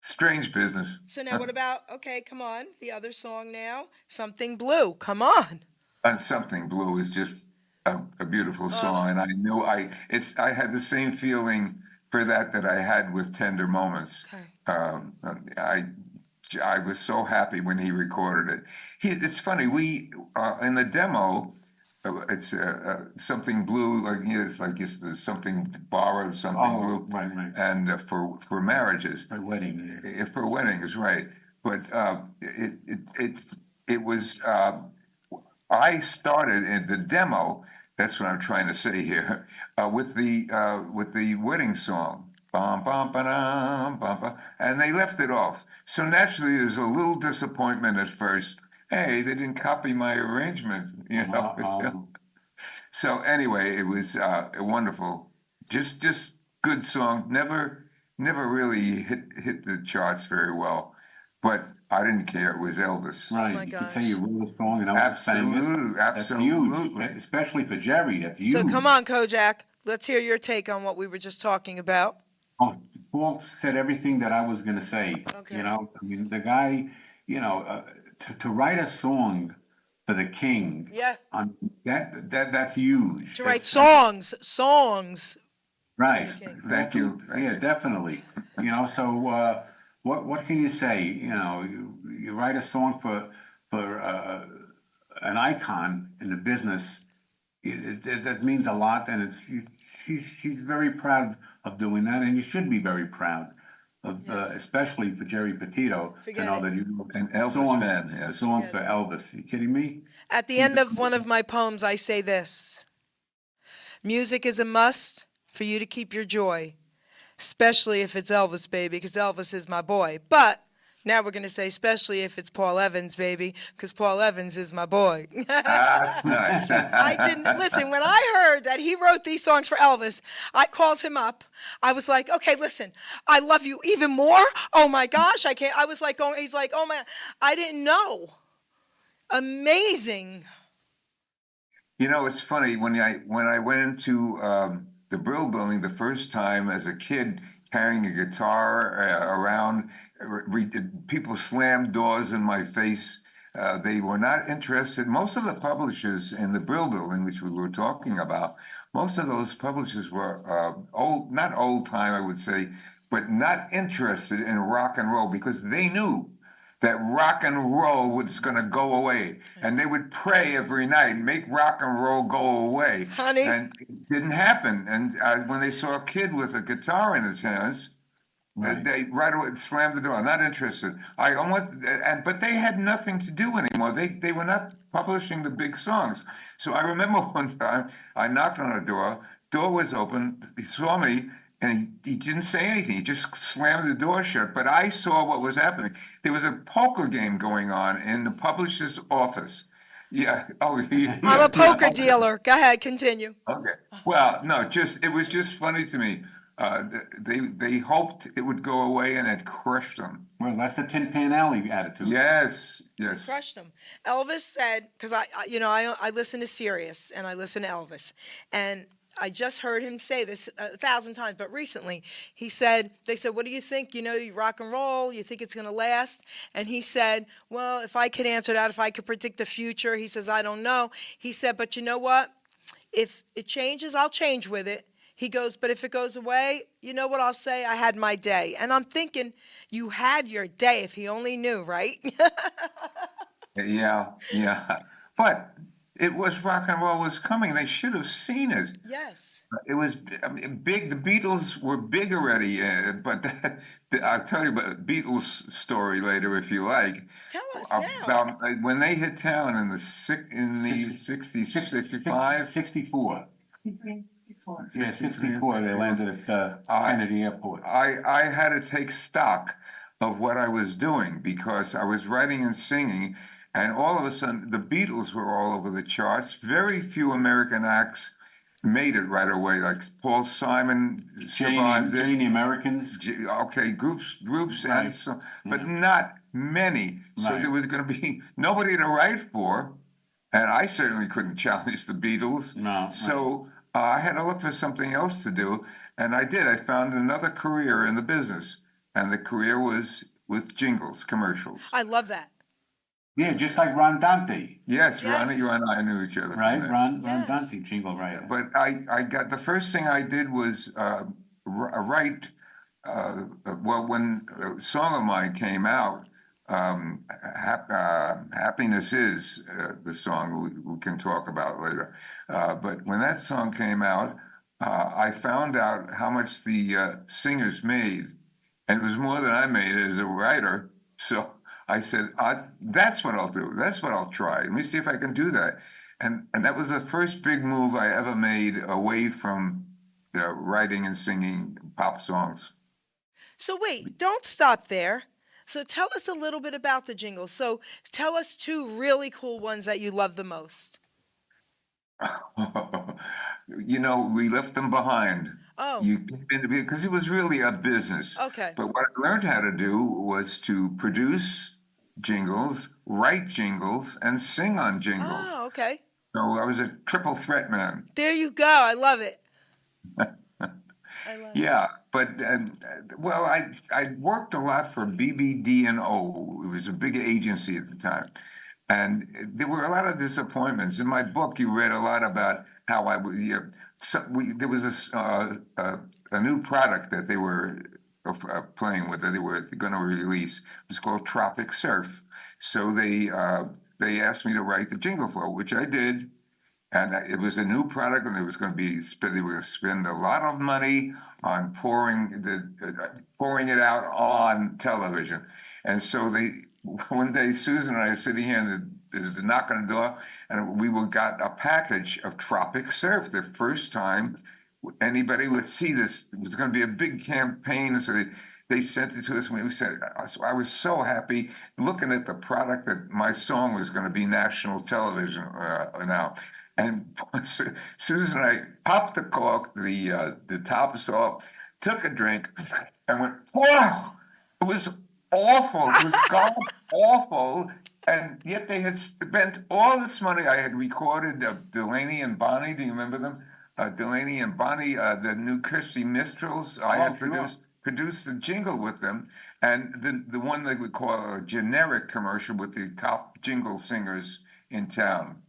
Strange business. So now what about, okay, come on, the other song now, Something Blue, come on. And Something Blue is just a beautiful song, and I knew I had the same feeling for that I had with Tender Moments. Okay. I was so happy when he recorded it. It's funny, we in the demo, it's Something Blue, it's there's something borrowed, something blue, right. and for marriages, For wedding. for weddings, right? But it was. I started in the demo. That's what I'm trying to say here. With the wedding song, bum bum ba bum bum, and they left it off. So naturally, there's a little disappointment at first. Hey, they didn't copy my arrangement, you know. So anyway, it was wonderful. Just good song. Never really hit the charts very well, but I didn't care. It was Elvis. Right. my You gosh. could say you wrote a song and Elvis sang it. That's huge, Absolutely. especially for Jerry. That's huge. So come on, Kojak, let's hear your take on what we were just talking about. Oh, Paul said everything that I was going to say. Okay. You know, I mean, the guy, to write a song for the king. Yeah. That's huge. To write That's- songs. Right. Thank you. Yeah, definitely. So what can you say? You write a song for an icon in the business. That means a lot, and he's very proud of doing that, and you should be very proud of, especially for Geri Petito, Forget to know it. that you wrote An Elvis songs, fan, yes. songs for Elvis. You kidding me? At the end of one of my poems, I say this: music is a must for you to keep your joy, especially if it's Elvis, baby, because Elvis is my boy. But now we're going to say, especially if it's Paul Evans, baby, because Paul Evans is my boy. That's nice. I didn't listen. When I heard that he wrote these songs for Elvis, I called him up. I was like, okay, listen, I love you even more. Oh my gosh, I can't. I was like going, he's like, oh my, I didn't know. Amazing. It's funny when I went into the Brill Building the first time as a kid, carrying a guitar around. People slammed doors in my face. They were not interested. Most of the publishers in the Brill Building, which we were talking about, most of those publishers were not old time, I would say, but not interested in rock and roll because they knew that rock and roll was going to go away. And they would pray every night, make rock and roll go away. Honey. And it didn't happen. And when they saw a kid with a guitar in his hands, they right away slammed the door. Not interested. But they had nothing to do anymore. They were not publishing the big songs. So I remember one time I knocked on a door. Door was open. He saw me, and he didn't say anything. He just slammed the door shut. But I saw what was happening. There was a poker game going on in the publisher's office. Yeah. Oh, I'm a poker dealer. Go ahead, continue. Okay. Well, no, it was just funny to me. They hoped it would go away, and it crushed them. Well, that's the Tin Pan Alley attitude. Yes, yes. Crushed him. Elvis said, because I listen to Sirius and I listen to Elvis, and I just heard him say this 1,000 times, but recently they said, what do you think? You rock and roll, you think it's going to last? And he said, well, if I could answer that, if I could predict the future, he says, I don't know. He said, but you know what? If it changes, I'll change with it. He goes, but if it goes away, you know what I'll say? I had my day. And I'm thinking, you had your day if he only knew, right? Yeah, yeah. But it was rock and roll was coming. They should have seen it. Yes. It was, I mean, big. The Beatles were big already, but I'll tell you about the Beatles story later if you like. Tell us now. About when they hit town in the 60s, 65. 64. Before. Yeah, 64, they landed at Kennedy Airport. I had to take stock of what I was doing because I was writing and singing, and all of a sudden the Beatles were all over the charts. Very few American acts made it right away, like Paul Simon survived it. Jane the Americans. Okay, groups, Right. and so, but not many. So Right. there was going to be nobody to write for, and I certainly couldn't challenge the Beatles. No, So I had to look for something else to do, and I did. I found another career in the business, and the career was with jingles, commercials. I love that. Yeah, just like Ron Dante, Yes, Ronnie, Yes. you and I knew each other. from right? there. Ron Yes. Dante, jingle writer. But I got the first thing I did was write. Well, when a song of mine came out, "Happiness Is" the song we can talk about later. But when that song came out, I found out how much the singers made, and it was more than I made as a writer. So I said, "That's what I'll do. That's what I'll try. Let me see if I can do that." And that was the first big move I ever made away from writing and singing pop songs. So wait, don't stop there. So tell us a little bit about the jingles. So tell us two really cool ones that you love the most. We left them behind. Oh. Because it was really a business. Okay. But what I learned how to do was to produce jingles, write jingles, and sing on jingles. Oh, okay. So I was a triple threat man. There you go. I love it. I love it. Yeah, but well, I worked a lot for BBD&O. It was a big agency at the time, and there were a lot of disappointments. In my book, you read a lot about how I would. There was a new product that they were playing with that they were going to release. It was called Tropic Surf. So they asked me to write the jingle for it, which I did. And it was a new product, and it was going to be they were going to spend a lot of money on pouring it out on television. And so one day, Susan and I are sitting here, and there's the knock on the door, and we got a package of Tropic Surf. The first time anybody would see this, it was going to be a big campaign. So they sent it to us, and we said, so I was so happy looking at the product that my song was going to be national television now. And Susan and I popped the cork, the tops off, took a drink, and went, "Wow!" It was awful. It was god awful. And yet they had spent all this money. I had recorded Delaney and Bonnie. Do you remember them? Delaney and Bonnie, the new Kirsty Mistrals. I had produced the jingle with them, and the one they would call a generic commercial with the top jingle singers in town.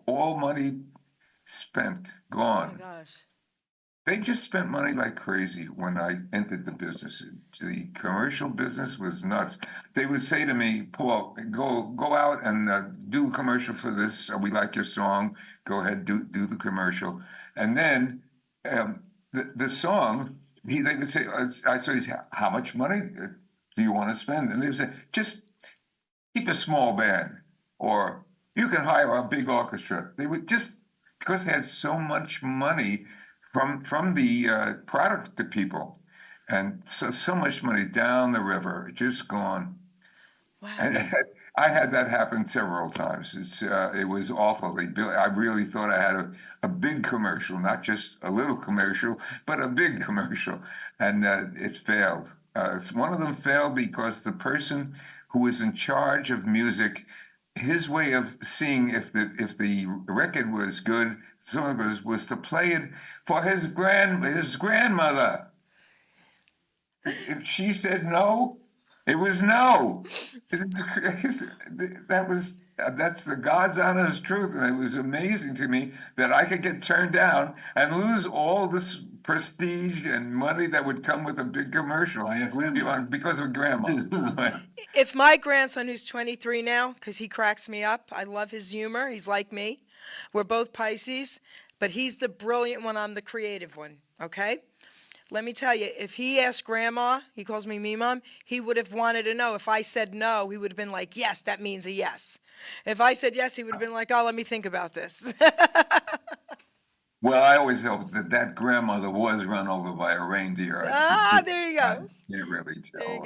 All money spent, Oh gone. my gosh. They just spent money like crazy when I entered the business. The commercial business was nuts. They would say to me, "Paul, go out and do a commercial for this. We like your song. Go ahead, do the commercial." And then the song, they would say, "I say, how much money do you want to spend?" And they would say, "Just keep a small band, or you can hire a big orchestra." They would just, because they had so much money from the product to people, and so much money down the river, just gone. Wow. I had that happen several times. It was awful. I really thought I had a big commercial, not just a little commercial, but a big commercial, and it failed. One of them failed because the person who was in charge of music, his way of seeing if the record was good, song was to play it for his grandmother. If she said no, it was no. That's the God's honest truth, and it was amazing to me that I could get turned down and lose all this prestige and money that would come with a big commercial. I agree. Because of grandma. If my grandson, who's 23 now, because he cracks me up, I love his humor. He's like me. We're both Pisces, but he's the brilliant one. I'm the creative one. Okay. Let me tell you, if he asked grandma, he calls me mom, he would have wanted to know. If I said no, he would have been like, yes, that means a yes. If I said yes, he would have been like, oh, let me think about this. Well, I always hoped that grandmother was run over by a reindeer. There you go. I can't really tell. There you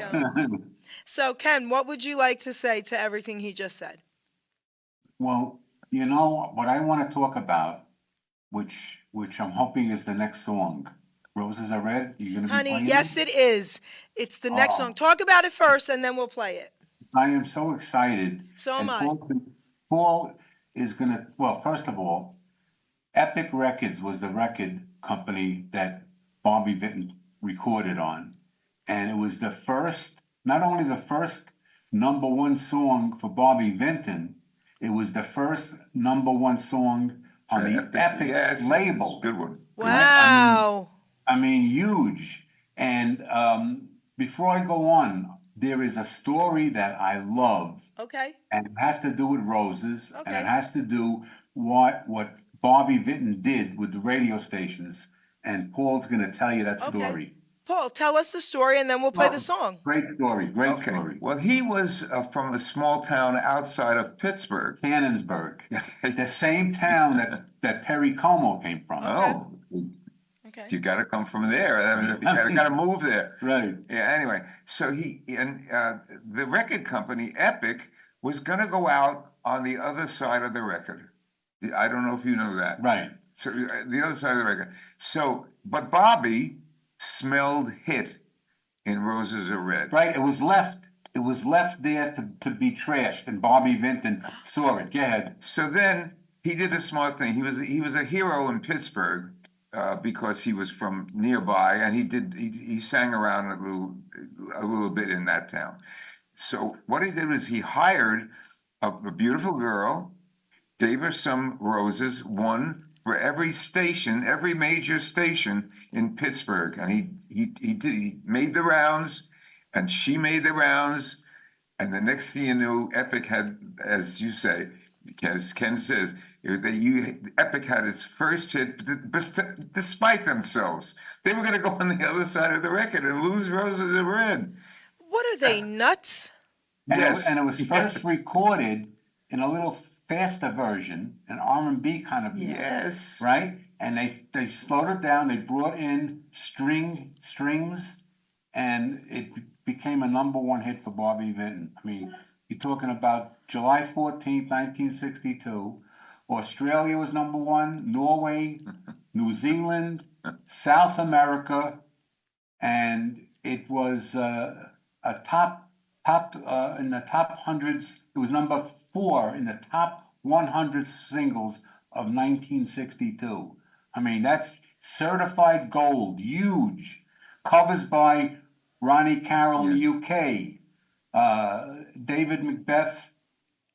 go. So, Ken, what would you like to say to everything he just said? Well, you know, what I want to talk about, which I'm hoping is the next song. Roses Are Red, you're gonna be Honey, playing yes, it? it is. It's the next Oh. song. Talk about it first, and then we'll play it. I am so excited. So am And I. Paul is gonna, well, first of all, Epic Records was the record company that Bobby Vinton recorded on. And it was the first, not only the first #1 song for Bobby Vinton, it was the first #1 song on the Epic Yes, label. good one. Wow. I mean, huge. And before I go on, there is a story that I love, Okay. and it has to do with roses, and Okay. it has to do what Bobby Vinton did with the radio stations. And Paul's going to tell you that Okay. story. Paul, tell us the story, and then we'll play the song. Great story, great Okay. story. Well, he was from a small town outside of Pittsburgh. Cannonsburg, the same town that Perry Como came from. Oh, Okay. you got to come from there. I mean, you got to move there. Right. Yeah. Anyway, so the record company Epic was going to go out on the other side of the record. I don't know if you know that. Right. So the other side of the record. So, but Bobby smelled hit in Roses Are Red. Right. It was left there to be trashed, and Bobby Vinton saw it. Go ahead. So then he did a smart thing. He was a hero in Pittsburgh because he was from nearby, and he sang around a little bit in that town. So what he did was he hired a beautiful girl, gave her some roses, one for every station, every major station in Pittsburgh, and he made the rounds, and she made the rounds, and the next thing you knew, Epic had, as you say, as Ken says, Epic had its first hit, despite themselves. They were going to go on the other side of the record and lose Roses Are Red. What are they, nuts? Yes. And it was Yes. first recorded in a little faster version, an R&B kind of, Yes. right? And they slowed it down. They brought in strings, and it became a #1 hit for Bobby Vinton. I mean, you're talking about July 14th, 1962. Australia was #1, Norway, New Zealand, South America, and it was a top in the top hundreds. It was #4 in the top 100 singles of 1962. I mean, that's certified gold, huge. Covers by Ronnie Carroll in the UK, David Macbeth,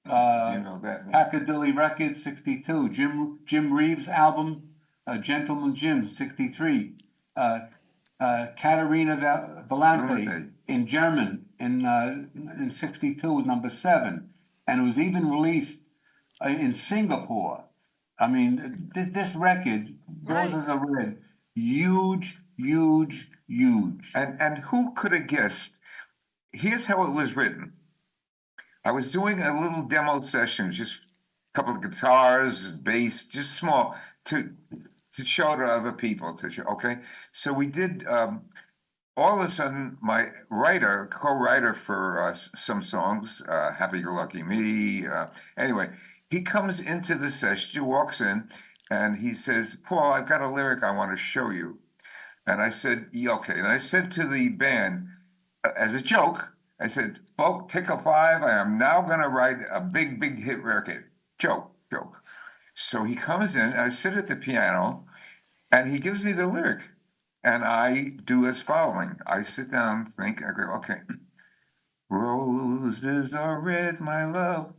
You know that. Piccadilly Records, 62. Jim Reeves' album, Gentleman Jim, 63. Caterina Valente in German in 62 was #7, and it was even released in Singapore. I mean, this record, Roses Are Red, huge. And who could have guessed? Here's how it was written. I was doing a little demo session, just a couple of guitars, bass, just small, to show to other people. Okay, so we did all of a sudden, my co-writer for some songs, Happy Go Lucky Me, anyway, he comes into the session, he walks in, and he says, Paul, I've got a lyric I want to show you. And I said, yeah, okay. And I said to the band, as a joke, I said, folks, take a 5. I am now going to write a big, big hit record. Joke. So he comes in, I sit at the piano, and he gives me the lyric. And I do as following. I sit down, think, I go, okay. Roses are red, my love.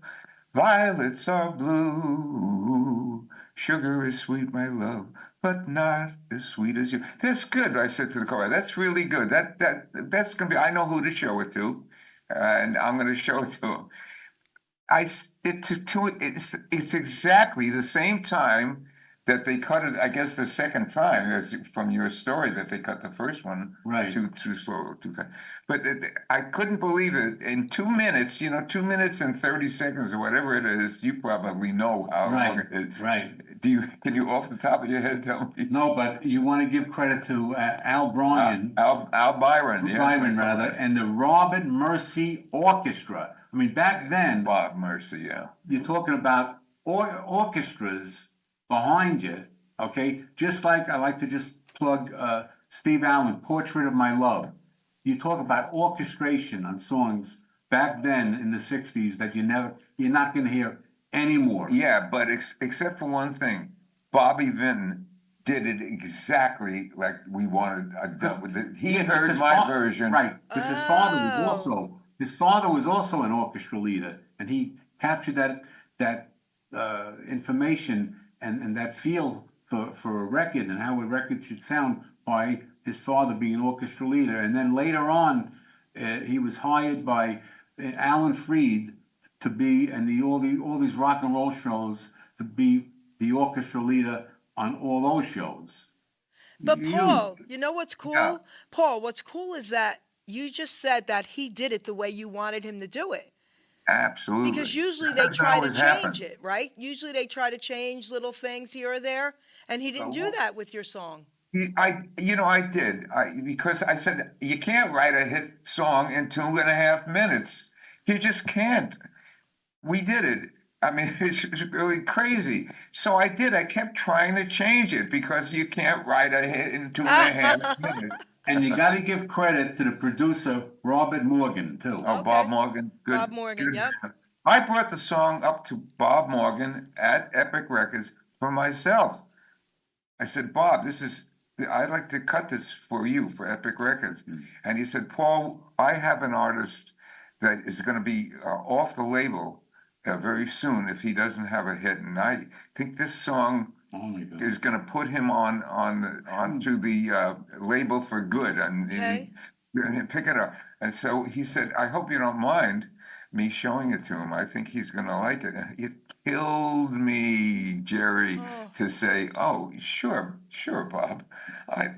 Violets are blue. Sugar is sweet, my love, but not as sweet as you. That's good, I said to the choir. That's really good. That's gonna be. I know who to show it to, and I'm gonna show it to him. It's exactly the same time that they cut it. I guess the second time, as from your story, that they cut the first one Right. too slow, too fast. But I couldn't believe it. In 2 minutes, 2 minutes and 30 seconds or whatever it is, you probably know how long it is. Right. Can you off the top of your head tell me? No, but you want to give credit to Al Bryan. Al Byron, yes. Byron, rather, and the Robert Mercy Orchestra. I mean, back then, Bob Mercy, yeah. you're talking about orchestras behind you, okay? Just like I like to just plug Steve Allen, Portrait of My Love. You talk about orchestration on songs back then in the 60s that you're not going to hear anymore. Yeah, but except for one thing, Bobby Vinton did it exactly like we wanted done with it. He heard my version. Right, because his father was also an orchestra leader, and he captured that information and that feel for a record and how a record should sound by his father being an orchestra leader. And then later on, he was hired by Alan Freed to be, and all these rock and roll shows, to be the orchestra leader on all those shows. But Paul, you know what's cool? Yeah. Paul, what's cool is that you just said that he did it the way you wanted him to do it. Absolutely. Because usually they That's try to always change happened. it, right? Usually they try to change little things here or there, and he didn't do that with your song. I did. Because I said, you can't write a hit song in 2.5 minutes. You just can't. We did it. I mean, it's really crazy. So I did. I kept trying to change it because you can't write a hit in 2.5 minutes. And you got to give credit to the producer, Robert Morgan, too. Oh, Okay. Bob Morgan. Good. Bob Morgan, good. yep. I brought the song up to Bob Morgan at Epic Records for myself. I said, Bob, I'd like to cut this for you for Epic Records. And he said, Paul, I have an artist that is going to be off the label very soon if he doesn't have a hit. And I think this song Oh my God. is going to put him onto the label for good and pick it up. And so he said, I hope you don't mind me showing it to him. I think he's going to like it. And it killed me, Jerry, to say, oh, sure, Bob.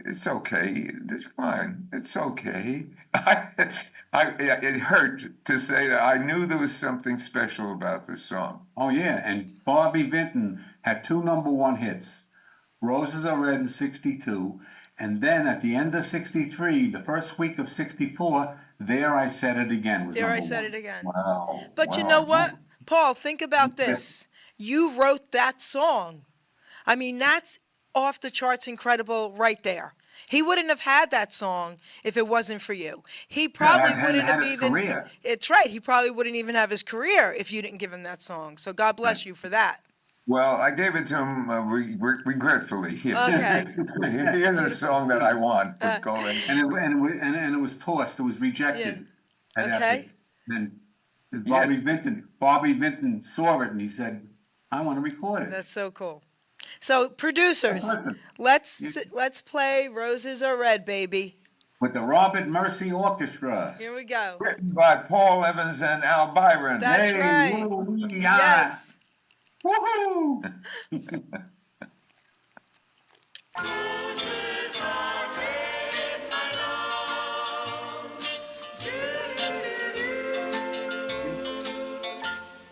It's okay. It's fine. It's okay. It hurt to say that. I knew there was something special about this song. Oh, yeah, and Bobby Vinton had 2 #1 hits, Roses Are Red in 62, and then at the end of 63, the first week of 64, There I Said It Again was There I #1. said it again. Wow. But you know what, Paul, think about this. You wrote that song. I mean, that's off the charts incredible right there. He wouldn't have had that song if it wasn't for you. He probably hadn't wouldn't had have his even. career. It's right. He probably wouldn't even have his career if you didn't give him that song. So God bless you for that. Well, I gave it to him regretfully. Okay. Here's a song that I want. But going. And it was tossed, it was rejected. at Okay. Epic. Then Bobby Vinton saw it and he said, I want to record it. That's so cool. So producers, Listen. let's play Roses Are Red, baby. With the Robert Mercy Orchestra. Here we go. Written by Paul Evans and Al Byron. That's Hey, right. woo, Yes. Woohoo!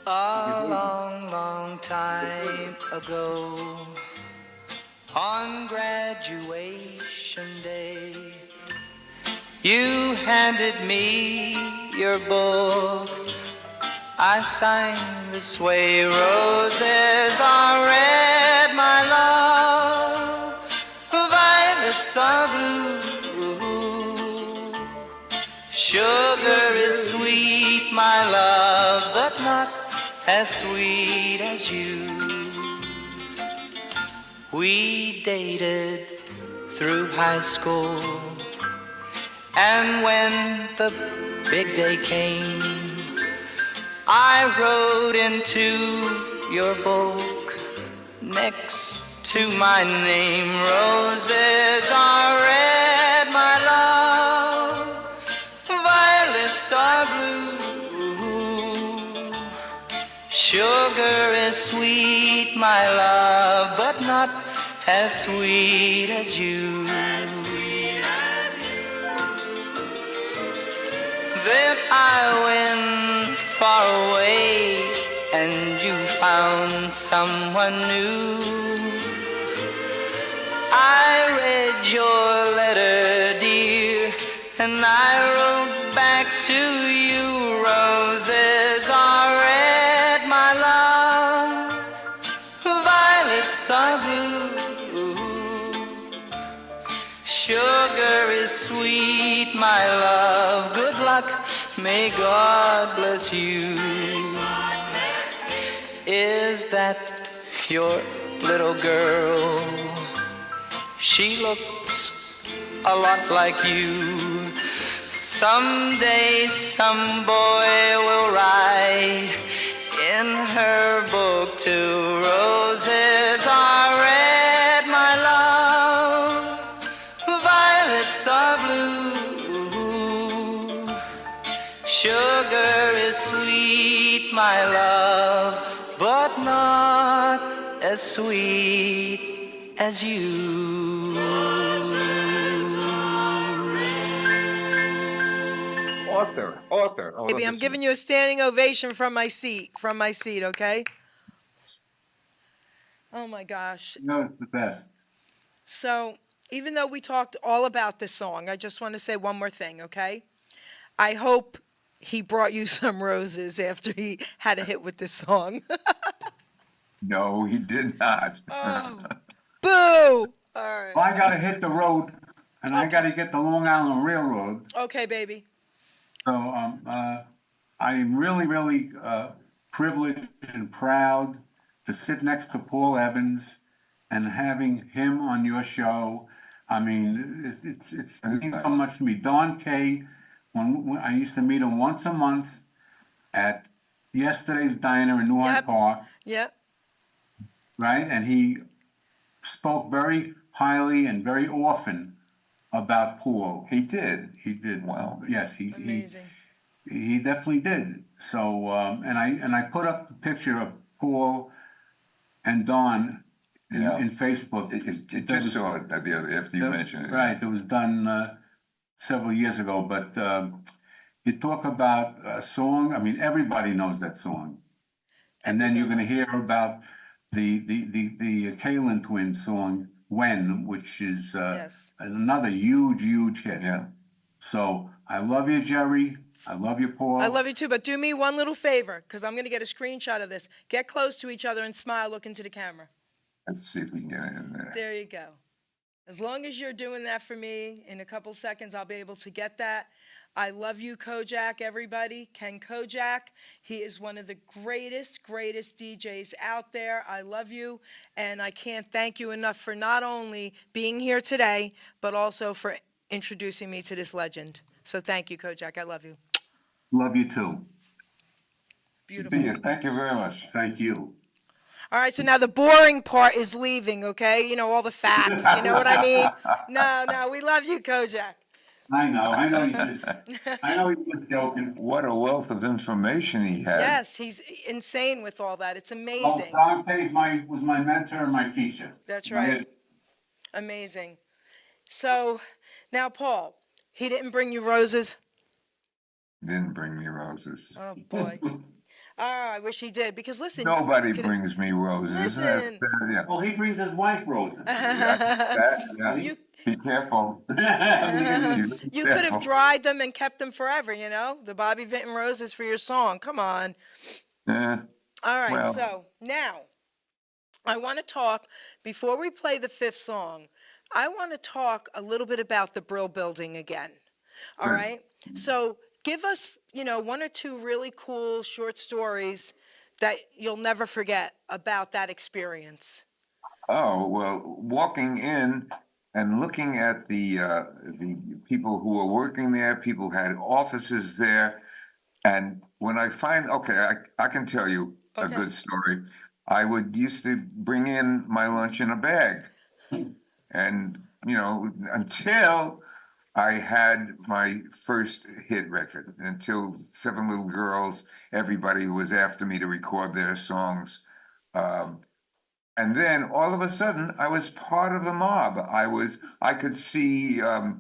A long, long time ago, on graduation day, You handed me your book. I signed this way. Roses are red, my love. Violets are blue. Sugar is sweet, my love, but not as sweet as you. We dated through high school, and when the big day came, I wrote into your book next to my name. Roses are red, my love. Violets are blue. Sugar is sweet, my love, but not as sweet as you. Then I went far away and you found someone new. I read your letter, dear, and I wrote back to you. Roses are red, my love. Violets are blue. Sugar is sweet, my love. Good luck, may God bless you. Is that your little girl? She looks a lot like you. Someday some boy will write in her book too. Roses are red, my love. Violets are blue. Sugar is sweet, my love, but not as sweet as you. Author. Oh, Baby, I'm listen. giving you a standing ovation from my seat, okay? Oh my gosh. No, it's the best. So, even though we talked all about this song, I just want to say one more thing, okay? I hope he brought you some roses after he had a hit with this song. No, he did not. Oh, boo! All right. Well, I gotta hit the road, and I gotta get the Long Island Railroad. Okay, baby. So I'm really privileged and proud to sit next to Paul Evans and having him on your show. I mean, it means so much to me. Don Kay, when I used to meet him once a month at Yesterday's Diner in New Hyde Yep. Park, Yep. right? And he spoke very highly and very often about Paul. He did. He did. Wow. Yes, Amazing. he definitely did. So and I put up the picture of Paul and Don Yeah. in Facebook. It just saw it the other after you mentioned it. Right, it was done several years ago. But you talk about a song. I mean, everybody knows that song. And then you're going to hear about the Kalin Twins song "When," which is Yes. another huge hit. Yeah. So I love you, Jerry. I love you, Paul. I love you too, but do me one little favor, because I'm going to get a screenshot of this. Get close to each other and smile, look into the camera. Let's see if we can get it in there. There you go. As long as you're doing that for me, in a couple seconds, I'll be able to get that. I love you, Kojak, everybody. Ken Kojak. He is one of the greatest DJs out there. I love you, and I can't thank you enough for not only being here today, but also for introducing me to this legend. So thank you, Kojak. I love you. Love you too. Beautiful. See you. Thank you very much. Thank you. All right, so now the boring part is leaving, okay? You know, all the facts, you know what I mean? No, we love you, Kojak. I know you're just joking. What a wealth of information he had. Yes, he's insane with all that. It's Oh, amazing. Don Pay's was my mentor and my teacher. That's My right. head- Amazing. So, now, Paul, he didn't bring you roses? Didn't bring me roses. Oh, boy. Oh, I wish he did because listen, Nobody could- brings me roses. Isn't that Listen. fair? Yeah. Well, he brings his wife roses. Yeah. you Be careful. you could have dried them and kept them forever, you know? The Bobby Vinton roses for your song. Come on. Yeah. All right, Well. so now I want to talk, before we play the fifth song, I want to talk a little bit about the Brill Building again. All Good. right? So give us, one or two really cool short stories that you'll never forget about that experience. Oh, well, walking in and looking at the people who were working there, people who had offices there, and when I can tell you a Okay. good story. I would used to bring in my lunch in a bag, and until I had my first hit record, until Seven Little Girls, everybody was after me to record their songs. Um, and then all of a sudden, I was part of the mob. I could see Doc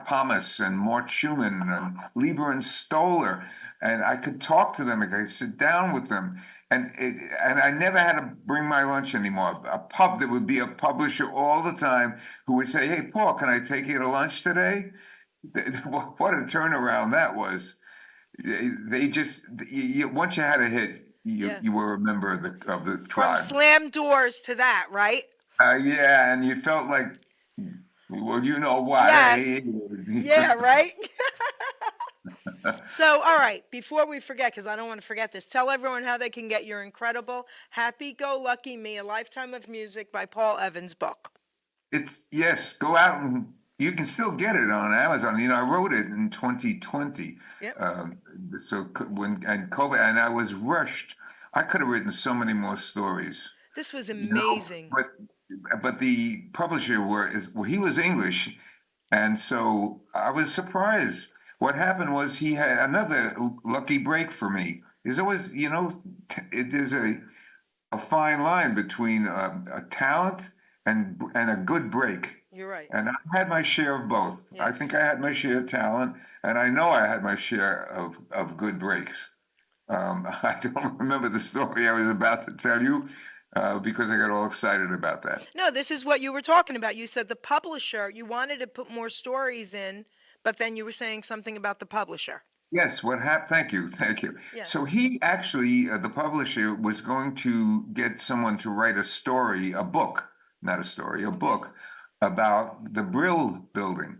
Pomus and Mort Schumann and Lieber and Stoller, and I could talk to them. I could sit down with them, and I never had to bring my lunch anymore. There would be a publisher all the time who would say, "Hey, Paul, can I take you to lunch today?" What a turnaround that was. They just once you had a hit, Yeah. you were a member of the From tribe. slam doors to that, right? Yeah, and you felt like, well, you know what? Yes. Yeah, right? So, all right, before we forget, because I don't want to forget this, tell everyone how they can get your incredible Happy Go Lucky Me, A Lifetime of Music by Paul Evans book. Yes, go out and you can still get it on Amazon. I wrote it in 2020. Yep. When COVID, and I was rushed. I could have written so many more stories. This was you know, amazing. But the publisher he was English, and so I was surprised. What happened was he had another lucky break for me. There's always, there's a fine line between a talent and a good break. You're right. And I had my share of both. Yeah. I think I had my share of talent, and I know I had my share of good breaks. I don't remember the story I was about to tell you because I got all excited about that. No, this is what you were talking about. You said the publisher, you wanted to put more stories in, but then you were saying something about the publisher. Yes, what happened? Thank you. Yeah. So he actually, the publisher, was going to get someone to write a story, a book, not a story, a book about the Brill Building.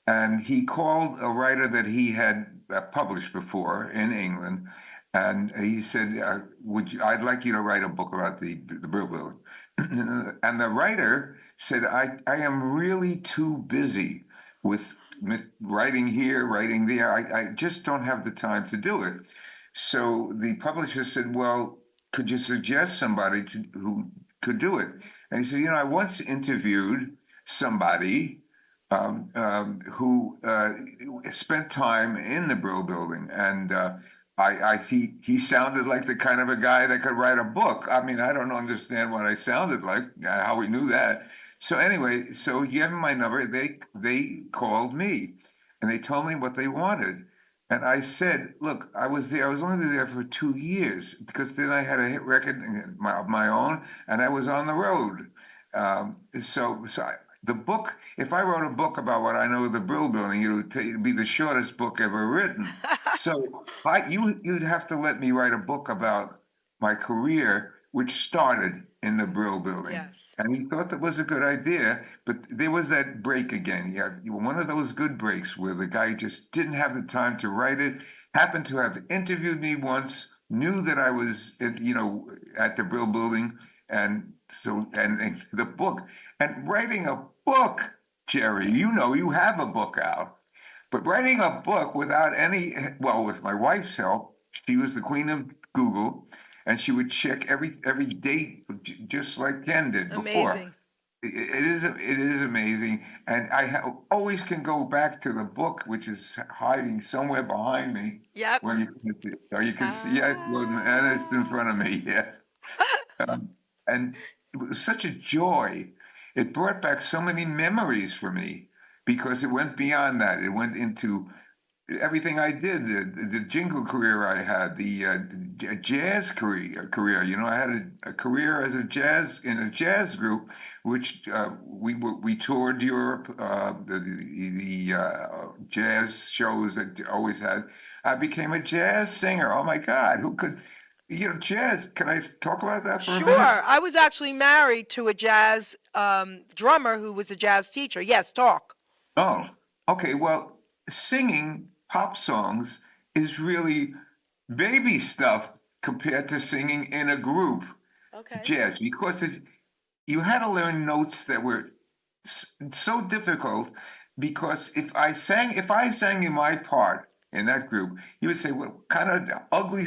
And he called a writer that he had published before in England, and he said, I'd like you to write a book about the Brill Building. And the writer said, I am really too busy with writing here, writing there. I just don't have the time to do it. So the publisher said, well, could you suggest somebody who could do it? And he said, I once interviewed somebody who spent time in the Brill Building, and he sounded like the kind of a guy that could write a book. I mean, I don't understand what I sounded like, how he knew that. So anyway, so he gave me my number. They called me, and they told me what they wanted. And I said, look, I was only there for 2 years, because then I had a hit record of my own, and I was on the road. The book, if I wrote a book about what I know of the Brill Building, it'd be the shortest book ever written. So you'd have to let me write a book about my career, which started in the Brill Building. Yes. And he thought that was a good idea, but there was that break again. Yeah, one of those good breaks where the guy just didn't have the time to write it, happened to have interviewed me once, knew that I was, at the Brill Building, and the book. And writing a book, Jerry, you have a book out, but writing a book without with my wife's help, she was the queen of Google, and she would check every date, just like Ken did before. Amazing. It is amazing, and I always can go back to the book, which is hiding somewhere behind me. Yep. Where you can see, or you can see, yes, and it's in front of me, yes. And it was such a joy. It brought back so many memories for me, because it went beyond that. It went into everything I did, the jingle career I had, the jazz career. You know, I had a career as a jazz in a jazz group, which we toured Europe, the jazz shows that always had. I became a jazz singer. Oh my God, who could, you know, jazz? Can I talk about that for a Sure. minute? I was actually married to a jazz drummer who was a jazz teacher. Yes, talk. Oh, okay. Well, singing pop songs is really baby stuff compared to singing in a group Okay. jazz because you had to learn notes that were so difficult because if I sang in my part in that group, you would say, "What kind of ugly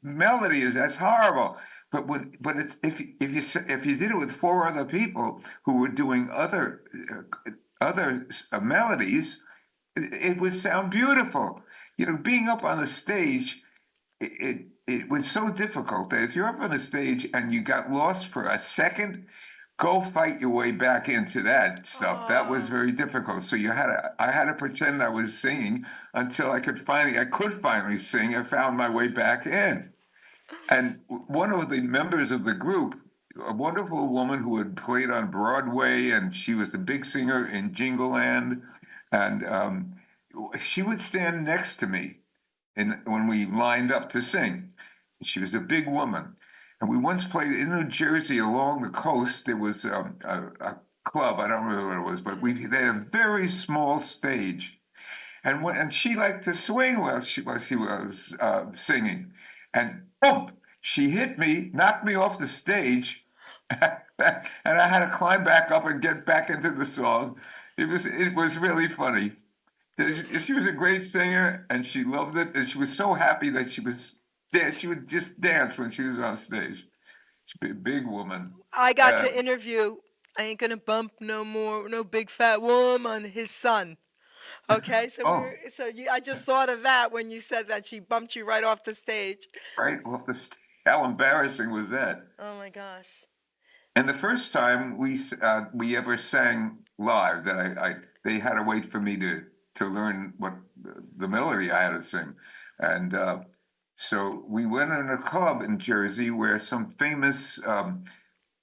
melody is that? That's horrible." But it's if you did it with four other people who were doing other melodies, it would sound beautiful. You know, being up on the stage, it was so difficult that if you're up on the stage and you got lost for a second, go fight your way back into that stuff. That was very difficult. So I had to pretend I was singing until I could finally sing and found my way back in. And one of the members of the group, a wonderful woman who had played on Broadway, and she was the big singer in Jingle Land, and she would stand next to me when we lined up to sing. She was a big woman. And we once played in New Jersey along the coast. There was a club, I don't remember what it was, but they had a very small stage. And she liked to swing while she was singing. And boom, she hit me, knocked me off the stage, and I had to climb back up and get back into the song. It was really funny. She was a great singer, and she loved it, and she was so happy that she would just dance when she was on stage. She's a big woman. I got to interview, I ain't gonna bump no big fat woman, his son. Okay, so Oh. I just thought of that when you said that she bumped you right off the stage. Right off the stage. How embarrassing was that? Oh my gosh. And the first time we ever sang live, they had to wait for me to learn what the melody I had to sing, and so we went in a club in Jersey where some famous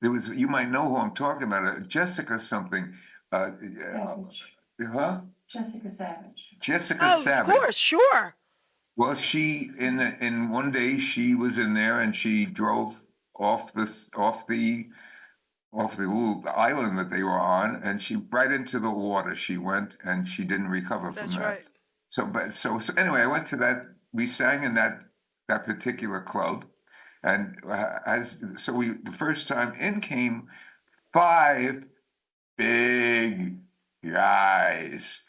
you might know who I'm talking about, Jessica something, Savage. huh? Jessica Savage. Jessica Oh, Savage. of course, sure. Well, she in one day she was in there and she drove off the little island that they were on, and she right into the water she went, and she didn't recover from That's that. right. So anyway, I went to that. We sang in that particular club, and the first time in came 5 big guys.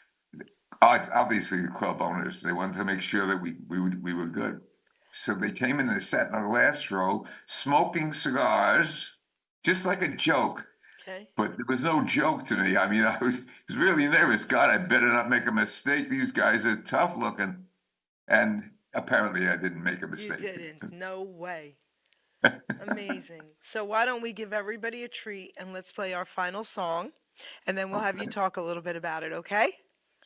Obviously, the club owners, they wanted to make sure that we were good. So they came in and they sat in the last row, smoking cigars, just like a joke. Okay. But there was no joke to me. I mean, I was really nervous. God, I better not make a mistake. These guys are tough looking. And apparently I didn't make a You mistake. didn't. No way. Amazing. So why don't we give everybody a treat and let's play our final song, and then we'll have you talk a little bit about it, okay?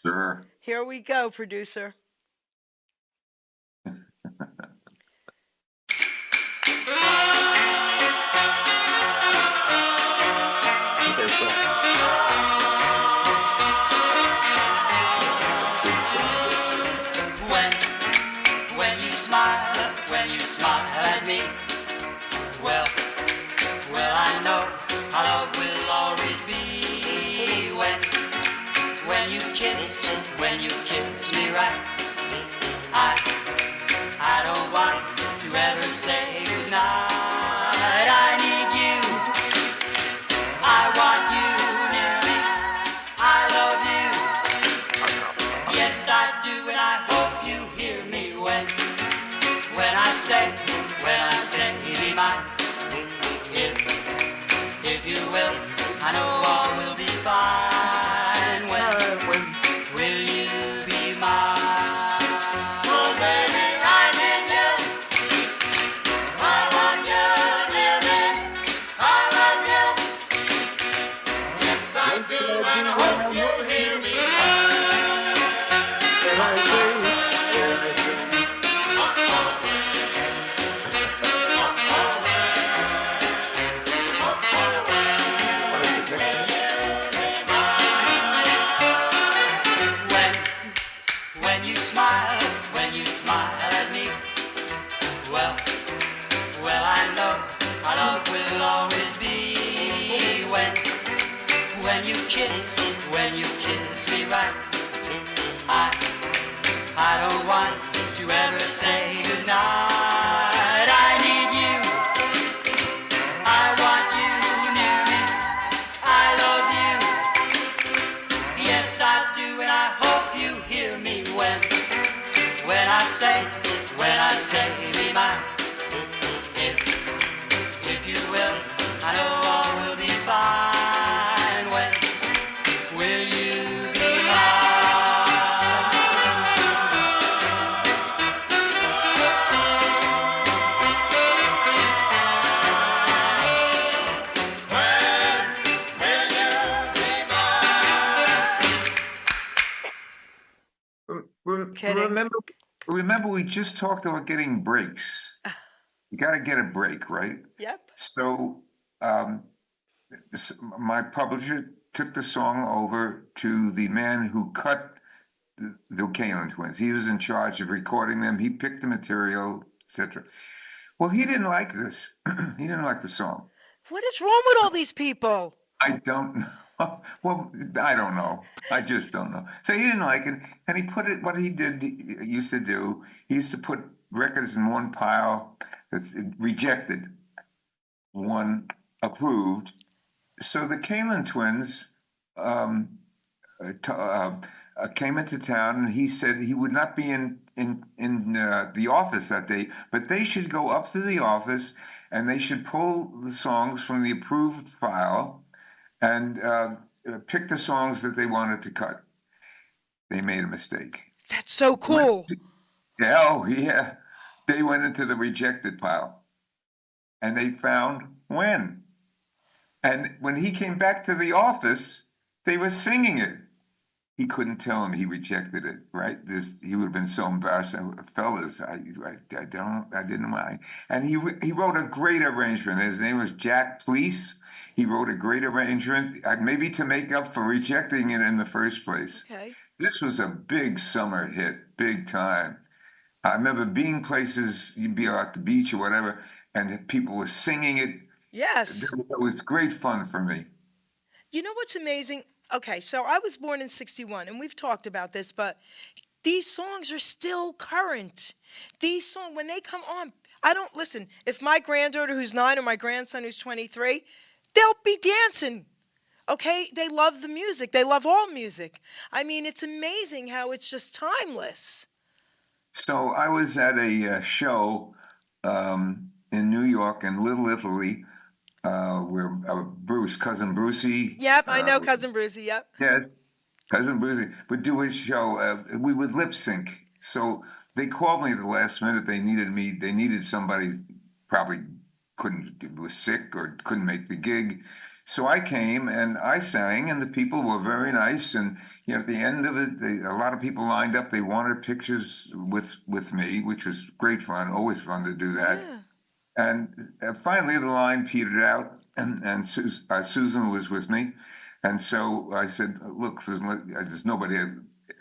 Sure. Here we go, producer. When you smile at me, well, I know our love will always be. When you kiss me right, I don't want to ever say goodnight. I need you, I want you near me, I love you, yes I do, and I hope you hear me when I say, be mine. If you will, I know all will be fine. When will you be mine? Oh baby, I need you, I want you near me, I love you, yes I do, and I hope you hear me. when you kiss me right. I don't want to ever say goodnight. I need you. I want you near me. I love you. Yes, I do, and I hope you hear me when I say be mine. If you will, I know all will be fine. When will you be mine? Kidding. Remember, we just talked about getting breaks. You got to get a break, right? Yep. So, my publisher took the song over to the man who cut the Kalen twins. He was in charge of recording them. He picked the material, etc. Well, he didn't like this. He didn't like the song. What is wrong with all these people? I don't know. Well, I don't know. I just don't know. So he didn't like it, and he put it. What he did, he used to do, he used to put records in one pile that's rejected, one approved. So the Kalen twins came into town, and he said he would not be in the office that day, but they should go up to the office and they should pull the songs from the approved file and pick the songs that they wanted to cut. They made a mistake. That's so cool. Yeah, oh yeah. They went into the rejected pile, and they found when. And when he came back to the office, they were singing it. He couldn't tell him he rejected it, right? He would have been so embarrassed. Fellas, I didn't mind. And he wrote a great arrangement. His name was Jack Pleece. He wrote a great arrangement, maybe to make up for rejecting it in the first place. Okay. This was a big summer hit, big time. I remember being places, you'd be at the beach or whatever, and people were singing it. Yes. It was great fun for me. You know what's amazing? Okay, so I was born in 61, and we've talked about this, but these songs are still current. These songs, when they come on, listen, if my granddaughter who's 9 or my grandson who's 23, they'll be dancing. Okay? They love the music. They love all music. I mean, it's amazing how it's just timeless. So I was at a show in New York in Little Italy, where cousin Brucey. Yep, I know Cousin Brucey, yep. Yeah, cousin Brucey would do his show. We would lip sync. So they called me at the last minute. They needed me. They needed somebody, probably was sick or couldn't make the gig. So I came and I sang, and the people were very nice. And at the end of it, a lot of people lined up. They wanted pictures with me, which was great fun. Always fun to do that. Yeah. And finally, the line petered out, and Susan was with me. And so I said, look, Susan, there's nobody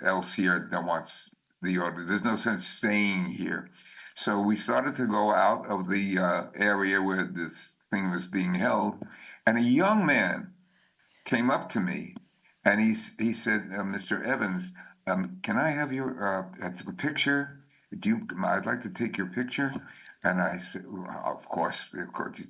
else here that wants the order. There's no sense staying here. So we started to go out of the area where this thing was being held. And a young man came up to me, and he said, Mr. Evans, can I have your picture? I'd like to take your picture. And I said, well, of course, you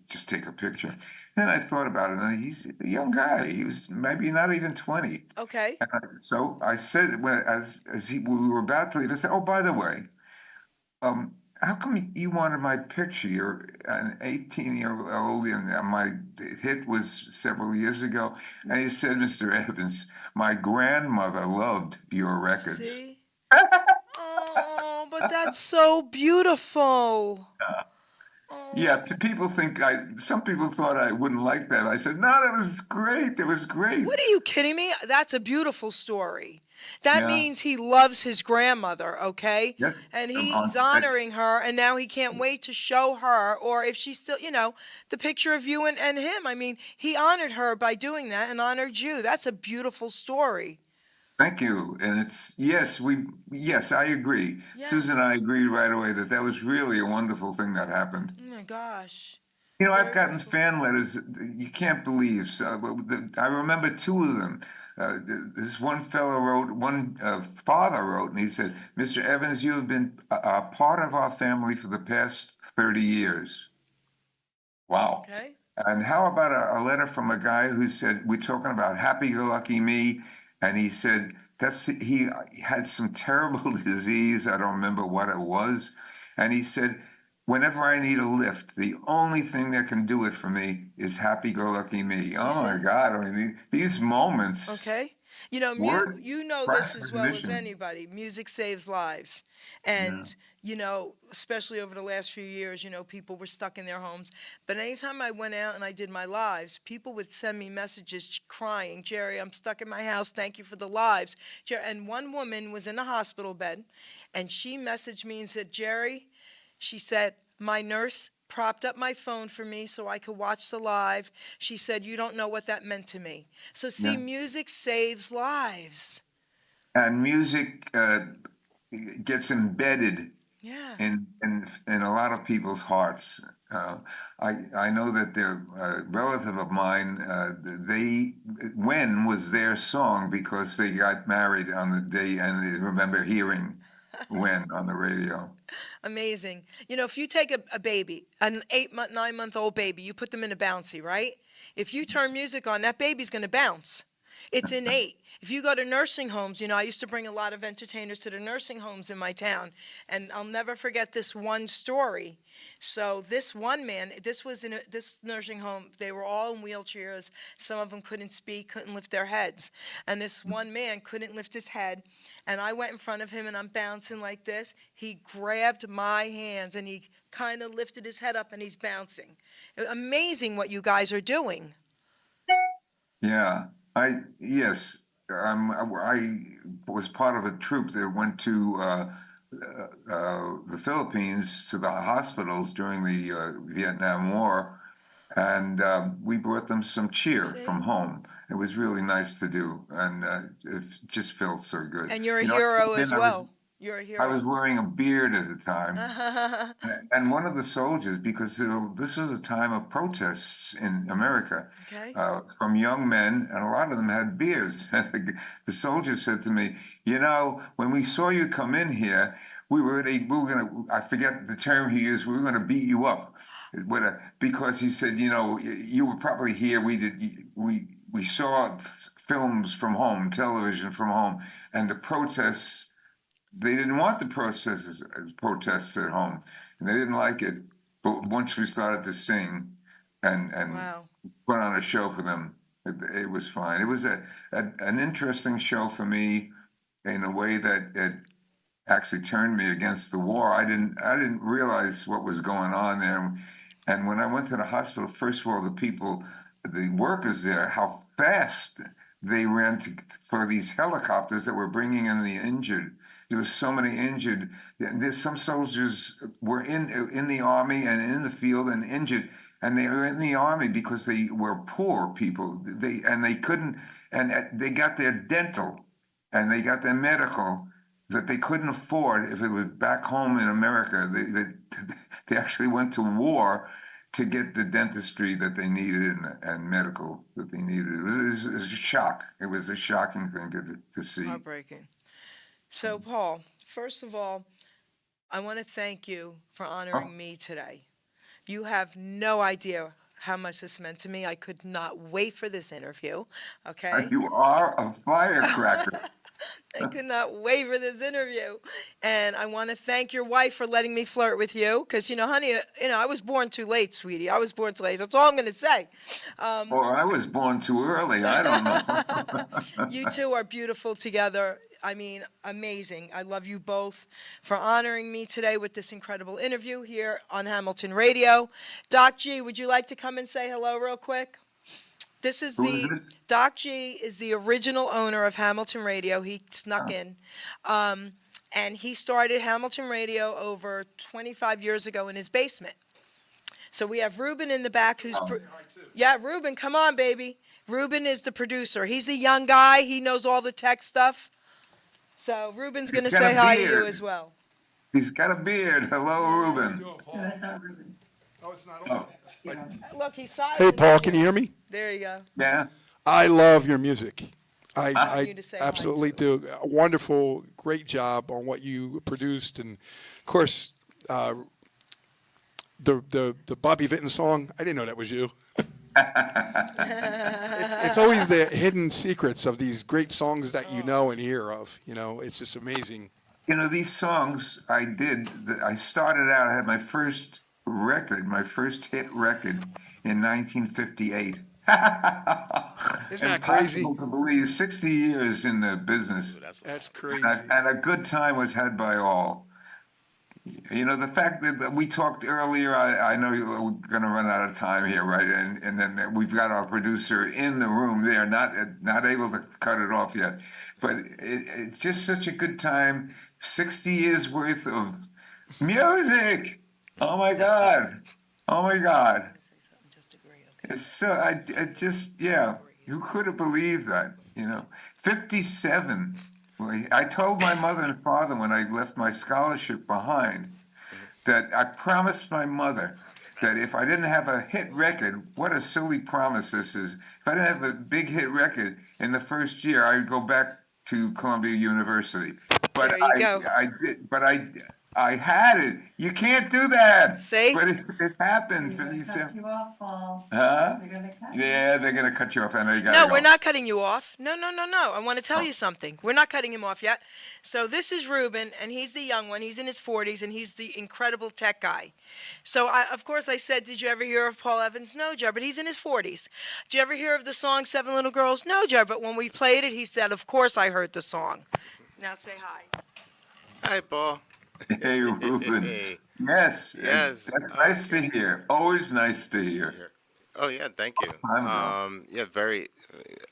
just take a picture. Then I thought about it, and he's a young guy. He was maybe not even 20. Okay. So I said, we were about to leave, I said, oh, by the way, how come you wanted my picture? You're an 18-year-old, and my hit was several years ago. And he said, Mr. Evans, my grandmother loved your records. See? Oh, but that's so beautiful. Yeah, people think some people thought I wouldn't like that. I said, no, that was great. It was great. What are you kidding me? That's a beautiful story. That Yeah. means he loves his grandmother, okay? Yes. And he's honoring her, and now he can't wait to show her, or if she's still, the picture of you and him. I mean, he honored her by doing that and honored you. That's a beautiful story. Thank you. And yes, I agree. Yeah. Susan and I agreed right away that was really a wonderful thing that happened. Oh my gosh. You know, I've Very gotten beautiful. fan letters that you can't believe. So, I remember two of them. This one fellow wrote, one father wrote, and he said, "Mr. Evans, you have been a part of our family for the past 30 years." Wow. Okay. And how about a letter from a guy who said, we're talking about happy-go-lucky me, and he said he had some terrible disease. I don't remember what it was. And he said, whenever I need a lift, the only thing that can do it for me is happy-go-lucky me. Oh my see? God. I mean, these moments, Okay. You know, word, you know this press as well as recognition. anybody. Music saves lives. Yeah. And, you know, especially over the last few years, you know, people were stuck in their homes. But anytime I went out and I did my lives, people would send me messages crying, Jerry, I'm stuck in my house. Thank you for the lives. And one woman was in a hospital bed, and she messaged me and said, Jerry, she said, my nurse propped up my phone for me so I could watch the live. She said, you don't know what that meant to me. So, see, Yeah. music saves lives. And music gets embedded Yeah. in a lot of people's hearts. I know that they're a relative of mine. They "When" was their song because they got married on the day, and they remember hearing "When" on the radio. Amazing. You know, if you take a baby, an 8-month, 9-month-old baby, you put them in a bouncy, right? If you turn music on, that baby's going to bounce. It's innate. If you go to nursing homes, you know, I used to bring a lot of entertainers to the nursing homes in my town, and I'll never forget this one story. So this one man, this was in this nursing home, they were all in wheelchairs. Some of them couldn't speak, couldn't lift their heads. And this one man couldn't lift his head, and I went in front of him and I'm bouncing like this. He grabbed my hands and he kind of lifted his head up and he's bouncing. Amazing what you guys are doing. Yeah, yes, I was part of a troupe that went to the Philippines to the hospitals during the Vietnam War, and we brought them some cheer See? from home. It was really nice to do, and it just felt so good. And you're a You know, hero then as well. You're a I was hero. wearing a beard at the time, and one of the soldiers, because this was a time of protests in America, Okay. from young men, and a lot of them had beards. The soldier said to me, "You know, when we saw you come in here, we were gonna, I forget the term he used, we were gonna beat you up." Because he said, you know, you were probably here. We saw films from home, television from home, and the protests. They didn't want the protests at home, and they didn't like it. But once we started to sing and Wow. put on a show for them, it was fine. It was an interesting show for me in a way that it actually turned me against the war. I didn't realize what was going on there. And when I went to the hospital, first of all, the workers there, how fast they ran for these helicopters that were bringing in the injured. There was so many injured. There's some soldiers were in the army and in the field and injured, and they were in the army because they were poor people. They couldn't, and they got their dental and they got their medical that they couldn't afford if it was back home in America. They actually went to war to get the dentistry that they needed and medical that they needed. It was a shock. It was a shocking thing to see. Heartbreaking. So, Paul, first of all, I want to thank you for honoring Oh. me today. You have no idea how much this meant to me. I could not wait for this interview. Okay. You are a firecracker. I could not wait for this interview. And I want to thank your wife for letting me flirt with you. Because, you know, honey, you know, I was born too late, sweetie. I was born too late. That's all I'm going to say. Or I was born too early. I don't know. You two are beautiful together. I mean, amazing. I love you both for honoring me today with this incredible interview here on Hamilton Radio. Doc G, would you like to come and say hello real quick? This is Who is this? Doc G is the original owner of Hamilton Radio. He snuck in. And he started Hamilton Radio over 25 years ago in his basement. So we have Ruben in the back who's... Yeah, Ruben, come on, baby. Ruben is the producer. He's the young guy. He knows all the tech stuff. So Ruben's going to He's got say a hi to you beard. as well. He's got a beard. Hello, Ruben. No, that's not Ruben. No, it's not Oh. on. Look, he's silent. Hey, Paul, can you hear me? There you go. Yeah. I love your music. I You to say hi absolutely to do. A wonderful, great job on what you produced, and of course, the Bobby Vinton song. I didn't know that was you. It's always the hidden secrets of these great songs that you know and hear of. You know, it's just amazing. You know, these songs I did, I started out, I had my first record, my first hit record in 1958. Isn't that crazy? Impossible to believe, 60 years in the business. That's crazy. And a good time was had by all. You know, the fact that we talked earlier, I know we're going to run out of time here, right? And then we've got our producer in the room there, not able to cut it off yet. But it's just such a good time. 60 years worth of music. Oh my God. Oh my God. It's so, I just, yeah. Who could have believed that? You know, 57. I told my mother and father when I left my scholarship behind that I promised my mother that if I didn't have a hit record, what a silly promise this is. If I didn't have a big hit record in the first year, I would go back to Columbia University. But There you go. I did. But I had it. You can't do that. See? But it happened. They're gonna cut 57. you off, Paul. Huh? They're gonna cut you. Yeah, they're gonna cut you off. I know you gotta No, go. we're not cutting you off. No. I want to tell you something. We're not cutting him off yet. So this is Ruben, and he's the young one. He's in his 40s, and he's the incredible tech guy. So, of course, I said, did you ever hear of Paul Evans? No, Joe, but he's in his 40s. Did you ever hear of the song Seven Little Girls? No, Joe, but when we played it, he said, of course I heard the song. Now say hi. Hi, Paul. Hey, Ruben. Hey. Yes. Yes. That's nice to hear. Always nice to hear. Here. Oh yeah, thank you. I'm Yeah, very.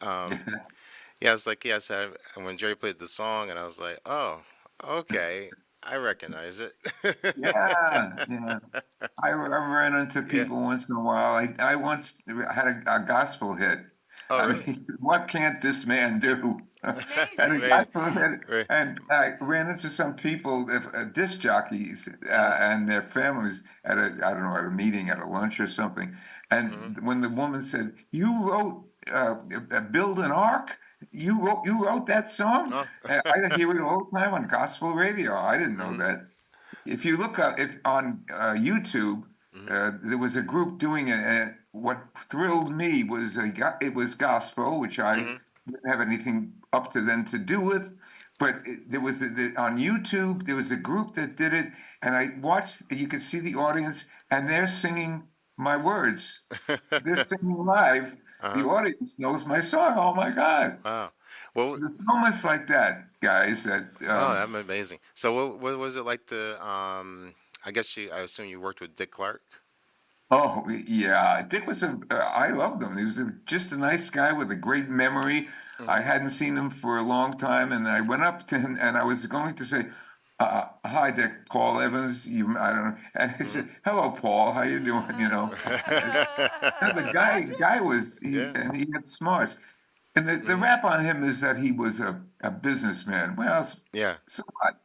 Yeah, I was like, yes. When Jerry played the song, and I was like, oh, okay, I recognize it. Yeah. I ran into people once in a while. I once had a gospel hit. Oh, I really? mean, what can't this man do? Had a Right. gospel hit, Right. and I ran into some people, disc jockeys, and their families at a meeting, at a lunch or something. And when the woman said, "You wrote "Build an Ark," you wrote that song. Oh. I hear it all the time on gospel radio. I didn't know that. If you look up on YouTube, there was a group doing it, and what thrilled me was it was gospel, which I didn't have anything up to then to do with. But there was on YouTube, there was a group that did it, and I watched. You could see the audience, and they're singing my words. They're singing live. The audience knows my song. Oh my God! Wow. Well, There's moments like that, guys. That oh, that's amazing. So, what was it like to? I guess I assume you worked with Dick Clark. Oh yeah, Dick was I loved him. He was just a nice guy with a great memory. I hadn't seen him for a long time, and I went up to him and I was going to say, "Hi, Dick, Paul Evans." I don't know, and he said, "Hello, Paul. How you doing?" You know, and the guy was and he had smarts. And the rap on him is that he was a businessman. Well, Yeah. so what?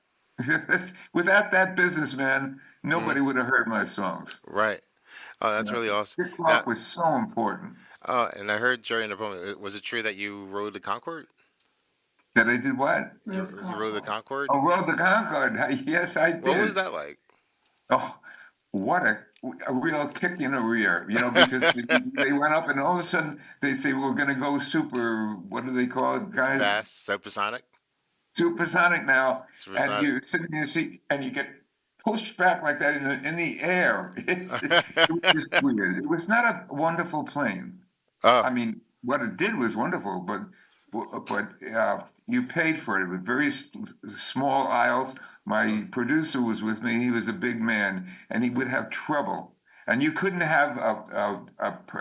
Without that businessman, nobody would have heard my songs. Right. Oh, that's really awesome. Dick Clark was so important. And I heard Jerry in the poem. Was it true that you rode the Concorde? That I did what? You rode the Concorde? Oh, rode the Concorde. Yes, I did. What was that like? Oh, what a real kick in the rear, you know, because they went up and all of a sudden they say, we're going to go super, what do they call it, guys? Fast, supersonic? Supersonic now. Supersonic. And you're sitting in your seat and you get pushed back like that in the air. It was just weird. It was not a wonderful plane. Oh, I mean, what it did was wonderful, but you paid for it with very small aisles. My producer was with me. He was a big man, and he would have trouble. And you couldn't have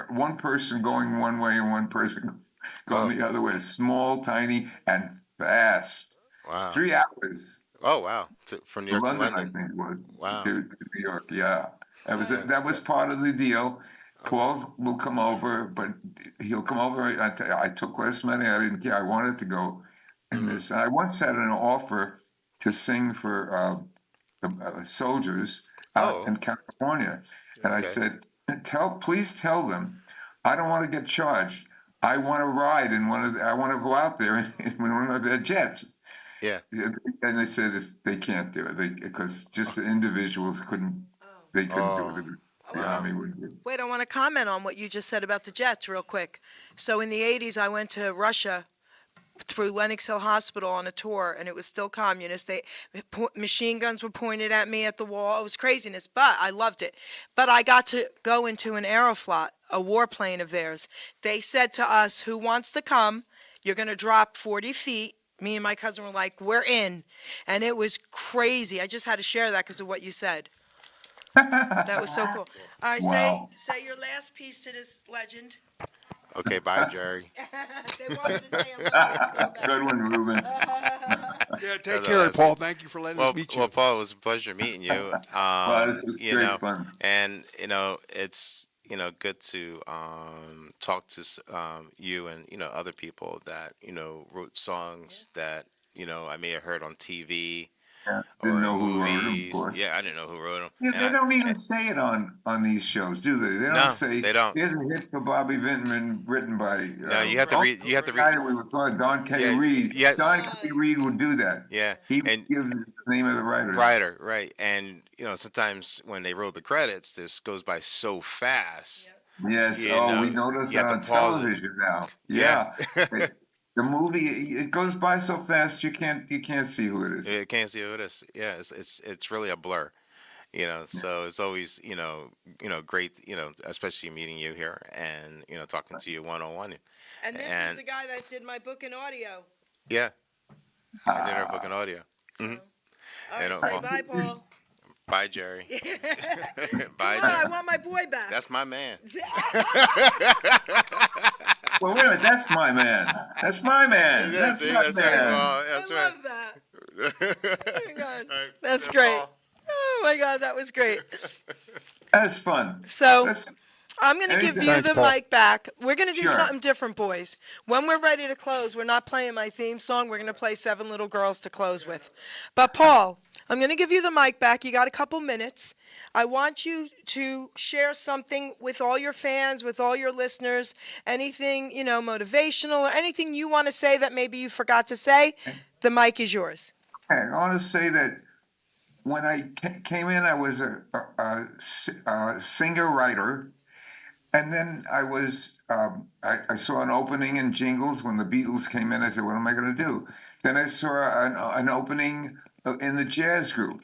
one person going one way and one person going the other way. Small, tiny, and fast. wow. 3 hours. Oh, wow. From New York to London, I London. think it was. Wow. To New York, yeah. That was part of the deal. Paul will come over, but he'll come over. I took less money. I didn't care. I wanted to go in this. And I once had an offer to sing for the soldiers out in California. And I Okay. said, please tell them, I don't want to get charged. I want to ride in I want to go out there in one of their jets. Yeah. And they said they can't do it because just the individuals they couldn't do it. The Army wouldn't do it. Wait, I want to comment on what you just said about the jets real quick. So in the 80s, I went to Russia through Lenox Hill Hospital on a tour, and it was still communist. Machine guns were pointed at me at the wall. It was craziness, but I loved it. But I got to go into an Aeroflot, a warplane of theirs. They said to us, who wants to come? You're going to drop 40 feet. Me and my cousin were like, we're in. And it was crazy. I just had to share that because of what you said. That was so cool. All right, Wow. say your last piece to this legend. Okay, bye, Jerry. They wanted to say a lot, so bad. Good one, Ruben. Yeah, take care, Paul. Thank you for letting us meet you. Well, Paul, it was a pleasure meeting you. Well, this was You great know, fun. and it's good to talk to you and other people that wrote songs that I may have heard on TV. Yeah, or didn't know who wrote 'em, of movies. course. Yeah, I didn't know who wrote them. Yeah, they don't even say it on these shows, do they? They don't No, say. they don't. Here's a hit for Bobby Vinton written by. No, you have to read. You have to the guy read. that we were calling Don K. Yeah, Reed. yeah. Don K. Reed would do that. Yeah, He would and give the name of the writer. writer, right? And sometimes when they roll the credits, this goes by so fast. Yes. You Oh, know, we notice you that have on to pause it. television now. Yeah. Yeah. The movie it goes by so fast you can't see who it is. You can't see who it is. Yeah, it's really a blur. So it's always great. Especially meeting you here and talking to you one-on-one. And this is the guy that did my book in audio. Yeah, I did our book and audio. All right, And, say bye, Paul. Bye, Jerry. Bye, Come on, I Jerry. want my boy back. That's my man. Well, wait a minute. That's my man. That's my man. Yeah, That's see, my that's man. right. Well, that's I right. love that. Oh my God. All right. That's Yeah, great. Paul. Oh my God, that was great. That's fun. So That's, I'm going to give you Thanks, the Paul. mic back. We're going to do Sure. something different, boys. When we're ready to close, we're not playing my theme song. We're going to play Seven Little Girls to close with. But Paul, I'm going to give you the mic back. You got a couple minutes. I want you to share something with all your fans, with all your listeners, anything, motivational or anything you want to say that maybe you forgot to say. The mic is yours. Hey, I want to say that when I came in, I was a singer-writer, and then I was I saw an opening in Jingles when the Beatles came in. I said, "What am I going to do?" Then I saw an opening in the jazz group,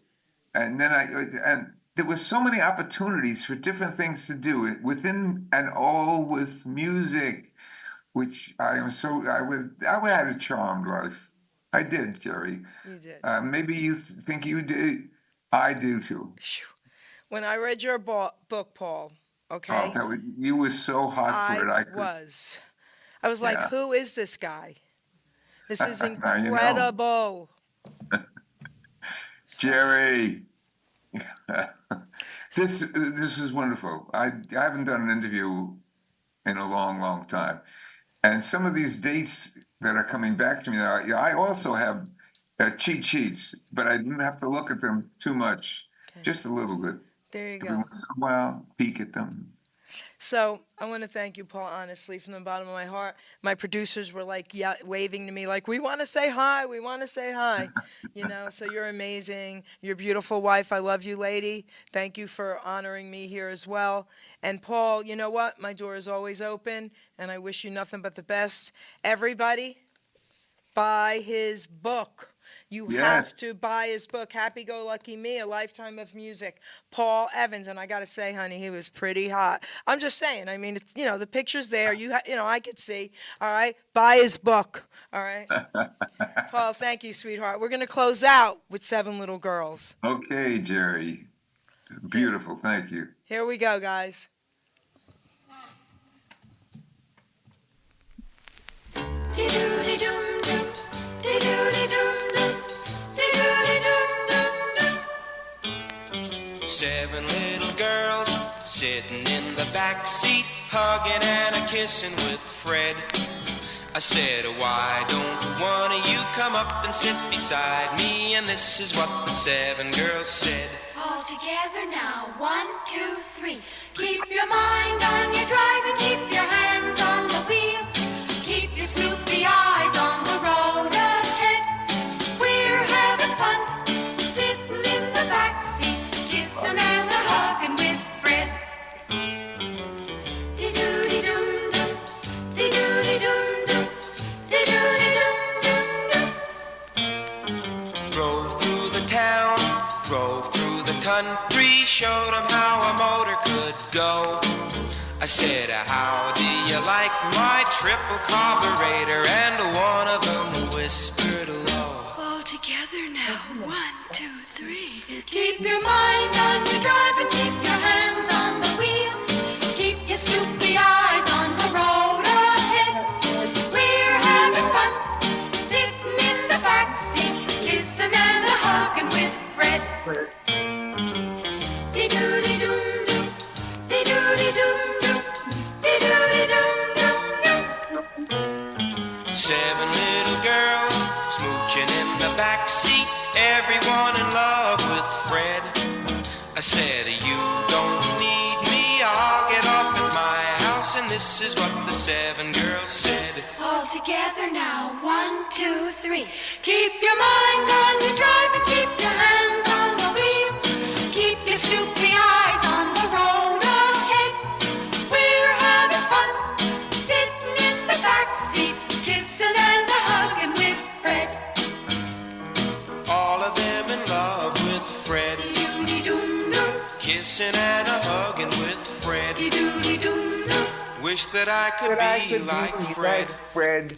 and then there were so many opportunities for different things to do within and all with music, which I had a charmed life. I did, Jerry. You did. Maybe you think you did. I do too. When I read your book, Paul, okay, You were so hot for it. I was like, Yeah. who is this guy? This is Now you know. incredible. Jerry. This is wonderful. I haven't done an interview in a long, long time, and some of these dates that are coming back to me now, I also have cheat sheets, but I didn't have to look at them too much, just a little bit. There you Every go. once in a while, peek at them. So I want to thank you, Paul, honestly, from the bottom of my heart. My producers were like waving to me like, we want to say hi. We want to say hi. So you're amazing. Your beautiful wife. I love you, lady. Thank you for honoring me here as well. And Paul, you know what? My door is always open, and I wish you nothing but the best. Everybody, buy his book. You Yes. have to buy his book, Happy Go Lucky Me, A Lifetime of Music. Paul Evans, and I got to say, honey, he was pretty hot. I'm just saying. I mean, it's, the picture's there. I could see. All right, buy his book. All right, Paul, thank you, sweetheart. We're gonna close out with Seven Little Girls. Okay, Jerry. Beautiful. Thank you. Here we go, guys. Seven little girls sitting in the back seat, hugging and a-kissing with Fred. I said, why don't one of you come up and sit beside me? And this is what the seven girls said. All together now, 1, 2, 3. Keep your mind on your drive and keep your hands on the wheel. Keep your Snoopy eyes on the road ahead. We're having fun, sitting in the backseat, kissing and a hugging with Fred. Dee-doo-dee-dum-dum, dee-doo-dee-dum-dum, dee-doo-dee-dum-dum-dum. Drove through the town, drove through the country, showed him how a motor could go. I said, how do you like my triple carburetor? And one of them whispered low, All together now, 1, 2, 3. Keep your mind on your drive and keep your hands on the wheel. Keep your Snoopy eyes on the road ahead. We're having fun, sitting in the backseat, kissing and a hugging with Fred. Dee-doo-dee-dum-dum, dee-doo-dee-dum-dum, dee-doo-dee-dum-dum-dum. 7 little girls smooching in the backseat, everyone in love with Fred. I said, you don't need me, I'll get off at my house. And this is what the 7 girls said. All together now, 1, 2, 3. Keep your mind on your drive and keep your hands on the wheel. Keep your Snoopy eyes on the road ahead. We're having fun, sitting in the backseat, kissing and a hugging with Fred. All of them in love with Fred, Dee-doo-dee-dum-dum, kissing and a hugging with Fred. dee-doo-dee-dum-dum. Wish that I could be like Fred. Fred.